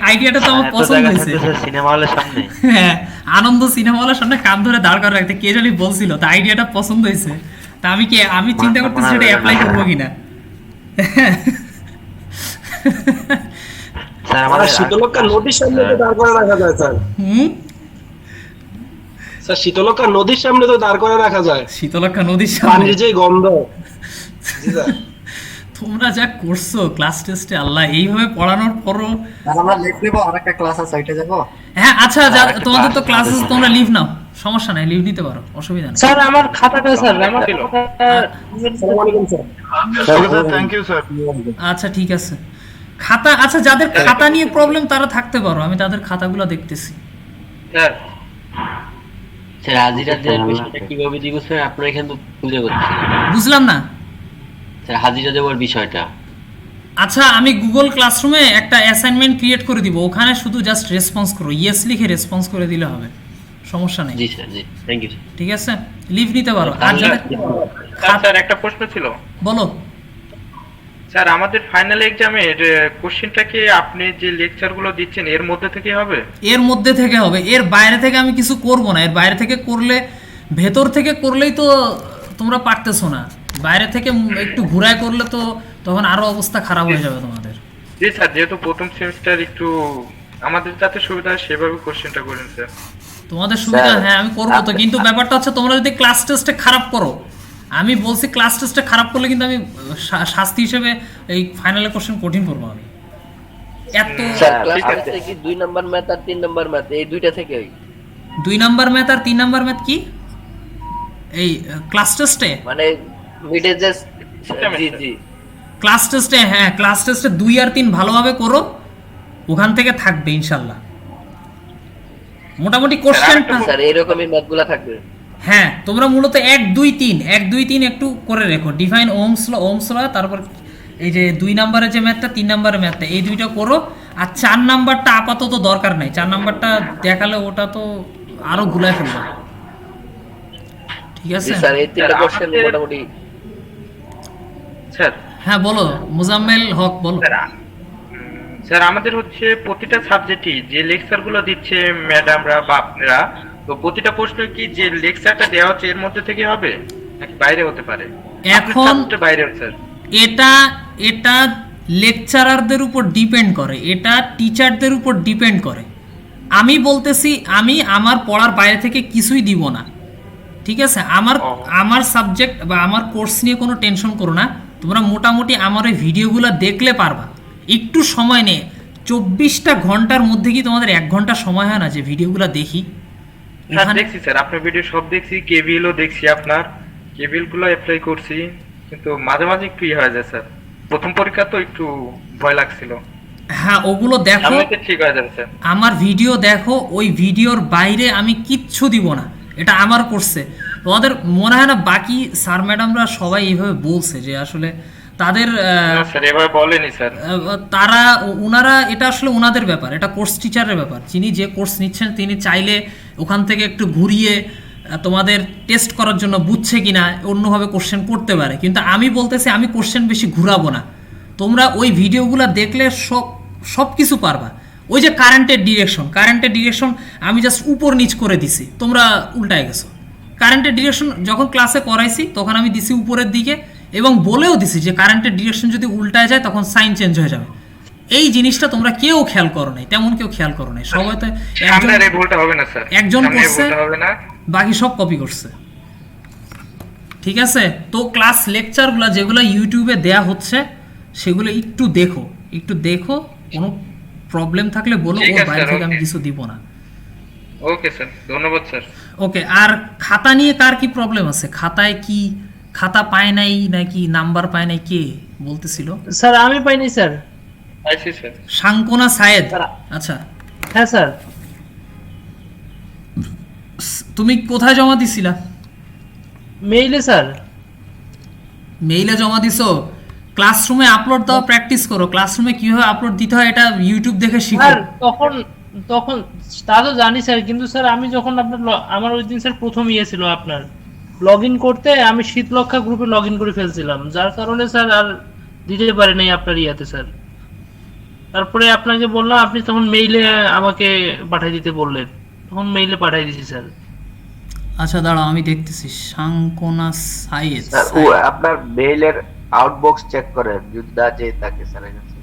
আইডিয়াটা তো আমার পছন্দ হয়েছে, সিনেমা হলের সামনে, হ্যাঁ আনন্দ সিনেমা হলের সামনে কান ধরে দাঁড় করে রাখতে, কে জানি বলছিল, তা আইডিয়াটা পছন্দ হয়েছে। তা আমি চিন্তা করতেছি সেটা অ্যাপ্লাই করবো কিনা। স্যার আমাদের শীতলক্ষা নদীর সামনে তো দাঁড় করে রাখা যায় স্যার। স্যার শীতলক্ষা নদীর সামনে তো দাঁড় করে রাখা যায়, শীতলক্ষা নদীর সামনে, পানির যে গন্ধ। তোমরা যা করছো ক্লাস টেস্টে, আল্লাহ, এইভাবে পড়ানোর পরও আমরা লিভ নেব, আরেকটা ক্লাস আছে ওইটা যাব। হ্যাঁ আচ্ছা, তোমাদের তো ক্লাস আছে, তোমরা লিভ নাও, সমস্যা নাই, লিভ নিতে পারো, অসুবিধা নেই। স্যার আমার খাতাটা স্যার আমার আসসালামু আলাইকুম স্যার। Thank you sir. আচ্ছা ঠিক আছে, খাতা, আচ্ছা যাদের খাতা নিয়ে প্রবলেম তারা থাকতে পারো, আমি তাদের খাতাগুলো দেখতেছি। স্যার স্যার হাজিরা দেওয়ার বিষয়টা কিভাবে দিব স্যার, আপনারা এখানে তো খুঁজে পাচ্ছি না। বুঝলাম না স্যার হাজিরা দেওয়ার বিষয়টা। আচ্ছা, আমি গুগল ক্লাসরুমে একটা অ্যাসাইনমেন্ট ক্রিয়েট করে দিব, ওখানে শুধু জাস্ট রেসপন্স করো, ইয়েস লিখে রেসপন্স করে দিলে হবে, সমস্যা নেই। জি স্যার, জি থ্যাংক ইউ। ঠিক আছে, লিভ নিতে পারো। আর যাদের স্যার একটা প্রশ্ন ছিল। বলো। স্যার আমাদের ফাইনাল এক্সামের কোশ্চেনটা কি আপনি যে লেকচারগুলো দিচ্ছেন এর মধ্যে থেকে হবে? এর মধ্যে থেকে হবে, এর বাইরে থেকে আমি কিছু করব না। এর বাইরে থেকে করলে, ভেতর থেকে করলেই তো তোমরা পারতেছো না, বাইরে থেকে একটু ঘুরায় করলে তো তখন আরো অবস্থা খারাপ হয়ে যাবে তোমাদের। জি স্যার, যেহেতু প্রথম সেমিস্টার একটু আমাদের যাতে সুবিধা হয় সেভাবে কোশ্চেনটা করেন স্যার। তোমাদের সুবিধা, হ্যাঁ আমি করবো তো, কিন্তু ব্যাপারটা হচ্ছে তোমরা যদি ক্লাস টেস্টে খারাপ করো, আমি বলছি ক্লাস টেস্টে খারাপ করলে কিন্তু আমি শাস্তি হিসেবে এই ফাইনালে কোশ্চেন কঠিন করবো আমি। এত কি 2 নাম্বার ম্যাথ আর 3 নাম্বার ম্যাথ এই দুইটা থেকে 2 নাম্বার ম্যাথ আর 3 নাম্বার ম্যাথ কি এই ক্লাস টেস্টে মানে মিডে যে জি জি ক্লাস টেস্টে, হ্যাঁ ক্লাস টেস্টে 2 আর 3 ভালোভাবে করো, ওখান থেকে থাকবে ইনশাআল্লাহ মোটামুটি কোশ্চেনটা। স্যার এরকমই ম্যাথগুলো থাকবে। হ্যাঁ তোমরা মূলত 1 2 3 1 2 3 একটু করে রেখো, ডিফাইন ওহমস ল, তারপর এই যে 2 নম্বরের যে ম্যাথটা, 3 নম্বরের ম্যাথটা, এই দুইটা করো। আর 4 নাম্বারটা আপাতত দরকার নাই, 4 নাম্বারটা দেখালে ওটা তো আরো গুলায় ফেলবে। ঠিক আছে স্যার এই তিনটা কোশ্চেন মোটামুটি। স্যার হ্যাঁ বলো মুজাম্মেল হক, বলো। স্যার আমাদের হচ্ছে প্রতিটা সাবজেক্টই যে লেকচারগুলো দিচ্ছে ম্যাডামরা বা আপনারা, তো প্রতিটা প্রশ্ন কি যে লেকচারটা দেওয়া হচ্ছে এর মধ্যে থেকে হবে নাকি বাইরে হতে পারে? এখন বাইরে স্যার এটা লেকচারারদের উপর ডিপেন্ড করে, এটা টিচারদের উপর ডিপেন্ড করে। আমি বলতেছি আমি আমার পড়ার বাইরে থেকে কিছুই দিব না, ঠিক আছে? আমার সাবজেক্ট বা আমার কোর্স নিয়ে কোনো টেনশন করো না, তোমরা মোটামুটি আমার ওই ভিডিওগুলো দেখলে পারবা। একটু সময় নিয়ে 24টা ঘন্টার মধ্যে কি তোমাদের 1 ঘন্টা সময় হয় না যে ভিডিওগুলো দেখি? দেখছি স্যার আপনার ভিডিও সব দেখছি, কেবিএলও দেখছি, আপনার কেবিএল গুলো অ্যাপ্লাই করছি, কিন্তু মাঝে মাঝে একটু হয়ে যায় স্যার। প্রথম পরীক্ষা তো একটু ভয় লাগছিল। হ্যাঁ ওগুলো দেখো, ঠিক হয়ে যাবে স্যার। আমার ভিডিও দেখো, ওই ভিডিওর বাইরে আমি কিচ্ছু দিব না, এটা আমার কোর্সে। তোমাদের মনে হয় না বাকি স্যার ম্যাডামরা সবাই এইভাবে বলছে যে আসলে তাদের তারা ওনারা, এটা আসলে ওনাদের ব্যাপার, এটা কোর্স টিচারের ব্যাপার। যিনি যে কোর্স নিচ্ছেন তিনি চাইলে ওখান থেকে একটু ঘুরিয়ে তোমাদের টেস্ট করার জন্য বুঝছে কিনা অন্যভাবে কোশ্চেন করতে পারে, কিন্তু আমি বলতেছি আমি কোশ্চেন বেশি ঘুরাবো না। তোমরা ওই ভিডিওগুলো দেখলে সব কিছু পারবা। ওই যে কারেন্টের ডিরেকশন আমি জাস্ট উপর নিচ করে দিছি, তোমরা উল্টায় গেছো। কারেন্টের ডিরেকশন যখন ক্লাসে করাইছি তখন আমি দিছি উপরের দিকে, এবং বলেও দিছি যে কারেন্টের ডিরেকশন যদি উল্টায় যায় তখন সাইন চেঞ্জ হয়ে যাবে। এই জিনিসটা তোমরা কেউ খেয়াল করো নাই, তেমন কেউ খেয়াল করো নাই, সবাই তো একজন করছে, বাকি সব কপি করছে। ঠিক আছে, তো ক্লাস লেকচারগুলো যেগুলো ইউটিউবে দেয়া হচ্ছে সেগুলো একটু দেখো, কোনো প্রবলেম থাকলে বলো, ওর বাইরে থেকে আমি কিছু দিব না। ওকে স্যার, ধন্যবাদ স্যার। ওকে, আর খাতা নিয়ে কার কি প্রবলেম আছে? খাতায় কি খাতা পায় নাই নাকি নাম্বার পায় নাই, কে বলতেছিল? স্যার আমি পাইনি স্যার। পাইছি স্যার। শাঙ্কনা সায়েদ, আচ্ছা হ্যাঁ স্যার। তুমি কোথায় জমা দিছিলা? মেইলে স্যার। মেইলে জমা দিছো? ক্লাসরুমে আপলোড দাও, প্র্যাকটিস করো। ক্লাসরুমে কিভাবে আপলোড দিতে হয় এটা ইউটিউব দেখে শিখো। স্যার তখন তা তো জানি স্যার, কিন্তু স্যার আমি যখন আমার ওই দিন স্যার প্রথম ছিল আপনার লগ ইন করতে, আমি শীতলক্ষা গ্রুপে লগ ইন করে ফেলছিলাম, যার কারণে স্যার আর দিতে পারি নাই আপনার স্যার। তারপরে আপনাকে বললাম, আপনি তখন মেইলে আমাকে পাঠিয়ে দিতে বললেন, তখন মেইলে পাঠিয়ে দিয়েছি স্যার। আচ্ছা দাঁড়াও আমি দেখতেছি। শাঙ্কনা সায়েদ স্যার ও আপনার মেইলের আউটবক্স চেক করেন যদি না যে তাকে স্যারের কাছে।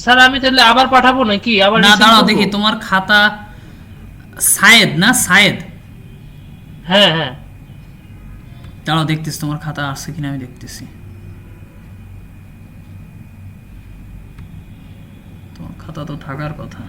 স্যার আমি তাহলে আবার পাঠাবো নাকি? আবার না দাঁড়াও দেখি তোমার খাতা। সায়েদ না সায়েদ? হ্যাঁ হ্যাঁ দাঁড়াও দেখতেছি তোমার খাতা আছে কিনা, আমি দেখতেছি। তোমার খাতা তো থাকার কথা।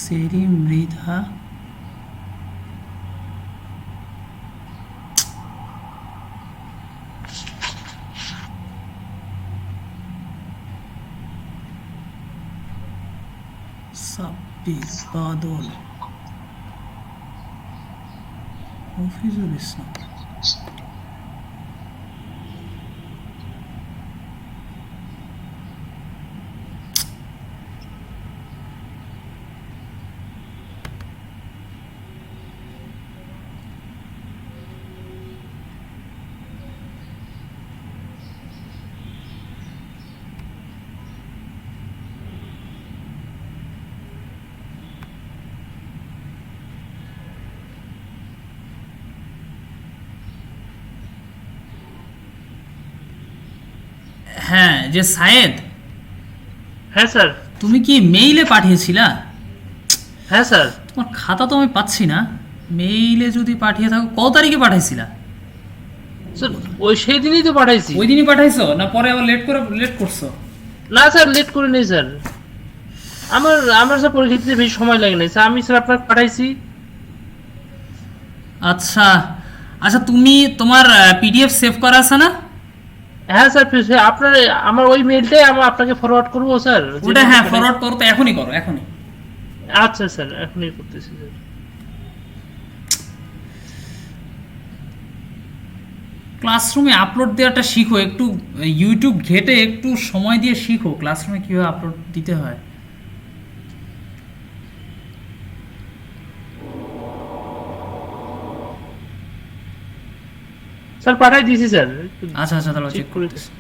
সেরি মৃধা সাব্বির বাদল মফিজুল ইসলাম হ্যাঁ যে সায়েদ হ্যাঁ স্যার তুমি কি মেইলে পাঠিয়েছিলা হ্যাঁ স্যার তোমার খাতা তো আমি পাচ্ছি না মেইলে যদি পাঠিয়ে থাকো কত তারিখে পাঠাইছিলা স্যার ওই সেই দিনই তো পাঠাইছি ওই দিনই পাঠাইছো না পরে আবার লেট করছো না স্যার লেট করে নেই স্যার আমার স্যার পরীক্ষা দিতে বেশি সময় লাগে নাই স্যার আমি স্যার আপনাকে পাঠাইছি আচ্ছা আচ্ছা তুমি তোমার পিডিএফ সেভ করা আছে না হ্যাঁ স্যার আপনার আমার ওই মেইলটাই আমি আপনাকে ফরওয়ার্ড করবো স্যার ওটা হ্যাঁ ফরওয়ার্ড করো তো এখনই করো এখনই আচ্ছা স্যার এখনই করতেছি স্যার ক্লাসরুমে আপলোড দেওয়াটা শিখো একটু ইউটিউব ঘেটে একটু সময় দিয়ে শিখো ক্লাসরুমে কিভাবে আপলোড দিতে হয় স্যার পাঠাই দিয়েছি স্যার আচ্ছা আচ্ছা তাহলে চেক করে দিচ্ছি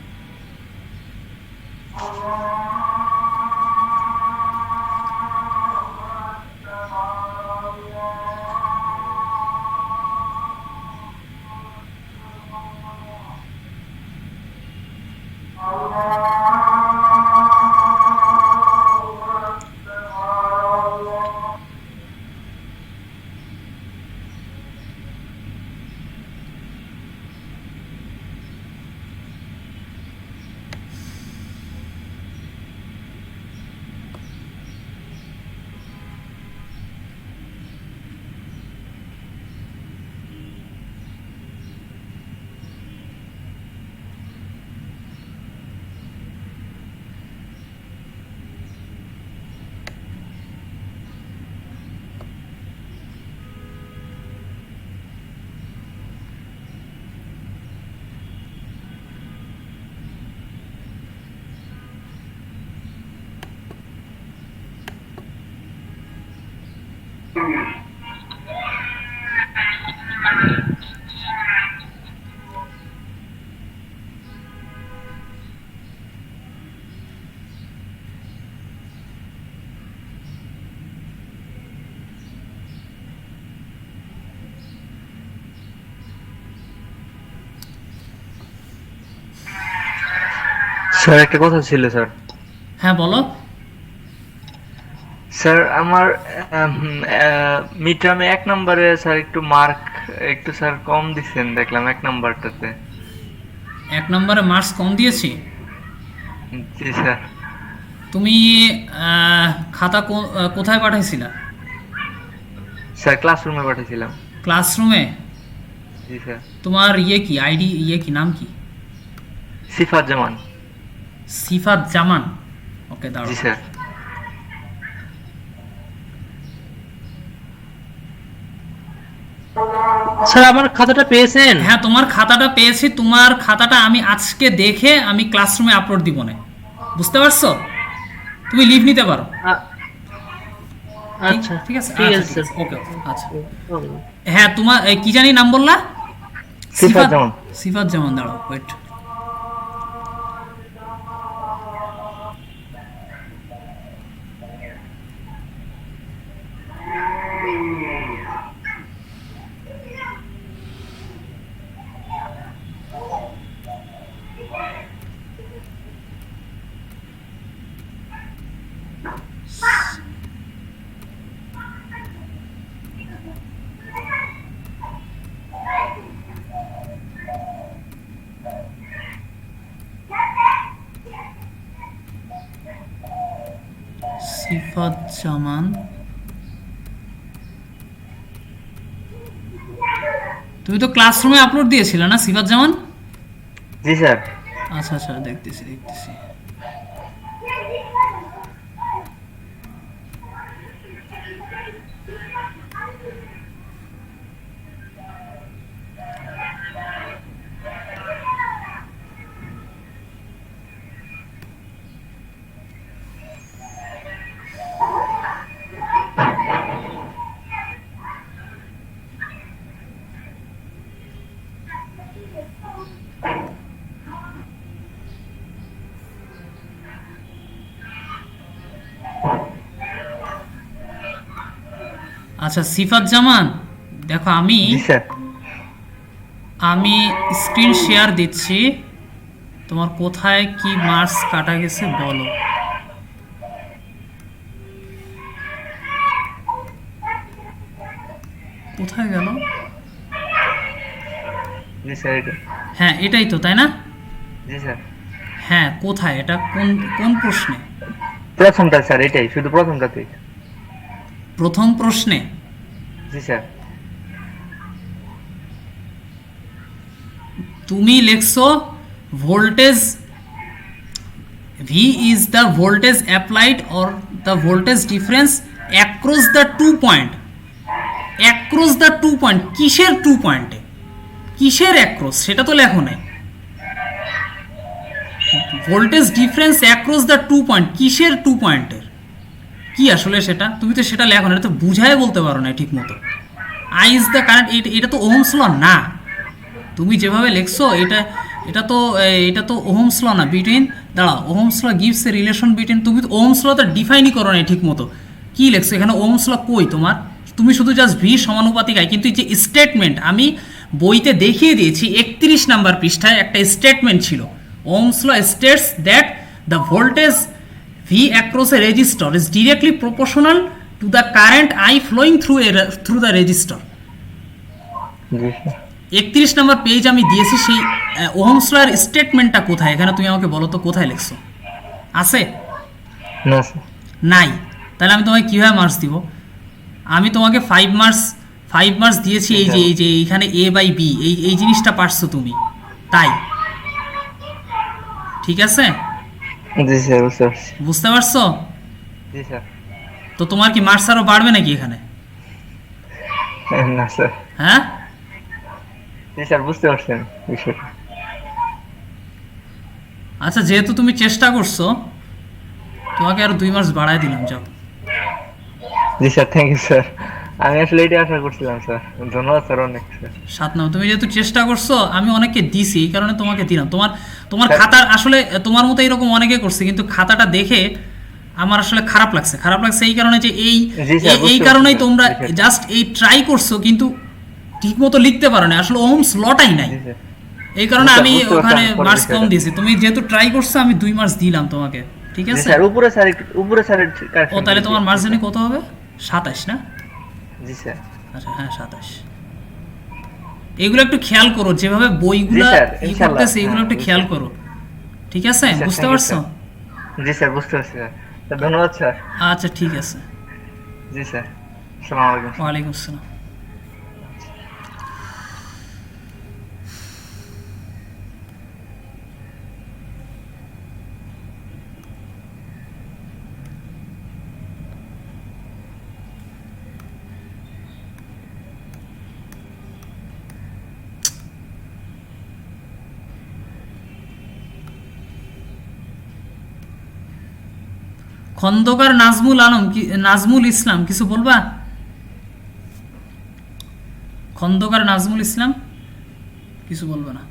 স্যার একটা কথা ছিল স্যার হ্যাঁ বলো স্যার আমার মিড টার্মে 1 নম্বরে স্যার একটু মার্ক একটু স্যার কম দিচ্ছেন দেখলাম 1 নম্বরটাতে 1 নম্বরে মার্কস কম দিয়েছি জি স্যার তুমি খাতা কোথায় পাঠাইছিলা স্যার ক্লাসরুমে পাঠিয়েছিলাম ক্লাসরুমে জি স্যার তোমার কি আইডি কি নাম কি সিফাত জামান সিফাত জামান ওকে দাঁড়াও জি স্যার স্যার আমার খাতাটা পেয়েছেন হ্যাঁ তোমার খাতাটা পেয়েছি তোমার খাতাটা আমি আজকে দেখে আমি ক্লাসরুমে আপলোড দিব না বুঝতে পারছো তুমি লিভ নিতে পারো আচ্ছা ঠিক আছে ঠিক আছে স্যার ওকে আচ্ছা হ্যাঁ তোমার কি জানি নাম বললা সিফাত জামান সিফাত জামান দাঁড়াও ওয়েট সিফাত জামান তুমি তো ক্লাসরুমে আপলোড দিয়েছিলে না সিফাত জামান? জি স্যার। আচ্ছা আচ্ছা, দেখতেছি দেখতেছি। আচ্ছা সিফাত জামান, দেখো আমি স্ক্রিন শেয়ার দিচ্ছি, তোমার কোথায় কি মার্কস কাটা গেছে বলো। কোথায় গেল? হ্যাঁ এটাই তো, তাই না? জি স্যার। হ্যাঁ কোথায়, এটা কোন কোন প্রশ্নে? প্রথমটা স্যার, এটাই শুধু প্রথমটাতেই। প্রথম প্রশ্নে? জি স্যার। তুমি লিখছো voltage V is the voltage applied or the voltage difference across the 2 point. Across the 2 point, কিসের 2 পয়েন্টে, কিসের অ্যাক্রস সেটা তো লেখো নাই। Voltage difference across the 2 point, কিসের 2 পয়েন্টের, কি আসলে সেটা তুমি তো সেটা লেখো না, এটা তো বুঝায় বলতে পারো না ঠিক মতো। আই ইজ দ্য কারেন্ট, এটা তো ওহমস ল না, তুমি যেভাবে লিখছো এটা তো ওহমস ল না। বিটুইন দাঁড়াও, Ohm's law gives a relation between, তুমি তো ওহমস ল তো ডিফাইনই করো না ঠিক মতো। কি লিখছো এখানে ওহমস ল কই তোমার? তুমি শুধু জাস্ট ভি সমানুপাতিক আই, কিন্তু এই যে স্টেটমেন্ট আমি বইতে দেখিয়ে দিয়েছি 31 নাম্বার পৃষ্ঠায় একটা স্টেটমেন্ট ছিল। Ohm's law states that the voltage V across a resistor is directly proportional to the current I flowing through the resistor. 31 number page আমি দিয়েছি, সেই ওহমস ল এর স্টেটমেন্টটা কোথায় এখানে তুমি আমাকে বলো তো, কোথায় লিখছো? আছে? না স্যার। নাই? তাহলে আমি তোমাকে কিভাবে মার্কস দিব? আমি তোমাকে 5 মার্কস দিয়েছি এই যে এইখানে A/B, এই জিনিসটা পারছো তুমি, তাই ঠিক আছে? জি স্যার, বুঝতে পারছি। বুঝতে পারছো? জি স্যার। তো তোমার কি মার্কস আরো বাড়বে নাকি এখানে? না স্যার। হ্যাঁ জি স্যার, বুঝতে পারছেন বিষয়টা। আচ্ছা যেহেতু তুমি চেষ্টা করছো, তোমাকে আরো 2 মার্কস বাড়ায় দিলাম, যাও। জি স্যার, থ্যাংক ইউ স্যার। আমি আসলে এটাই আশা করছিলাম স্যার, ধন্যবাদ স্যার অনেক স্যার। 7 নাও, তুমি যেহেতু চেষ্টা করছো, আমি অনেককে দিছি এই কারণে তোমাকে দিলাম। তোমার খাতা আসলে তোমার মতো এরকম অনেকে করছে, কিন্তু খাতাটা দেখে আমার আসলে খারাপ লাগছে এই কারণে যে এই কারণেই তোমরা জাস্ট এই ট্রাই করছো কিন্তু ঠিক মতো লিখতে পারো না, আসলে ওহমস লটাই নাই, এই কারণে আমি ওখানে মার্কস কম দিয়েছি। তুমি যেহেতু ট্রাই করছো আমি 2 মার্কস দিলাম তোমাকে, ঠিক আছে? স্যার উপরে স্যার ও তাহলে তোমার মার্কস জানি কত হবে? 27 না? জি স্যার। আচ্ছা হ্যাঁ 27। এগুলো একটু খেয়াল করো, যেভাবে বইগুলো করতেছে এগুলো একটু খেয়াল করো, ঠিক আছে? বুঝতে পারছো? জি স্যার, বুঝতে পারছি স্যার। ধন্যবাদ স্যার। আচ্ছা ঠিক আছে। জি স্যার, আসসালামু আলাইকুম। ওয়ালাইকুম আসসালাম। খন্দকার নাজমুল ইসলাম কিছু বলবা? খন্দকার নাজমুল ইসলাম কিছু বলবে না?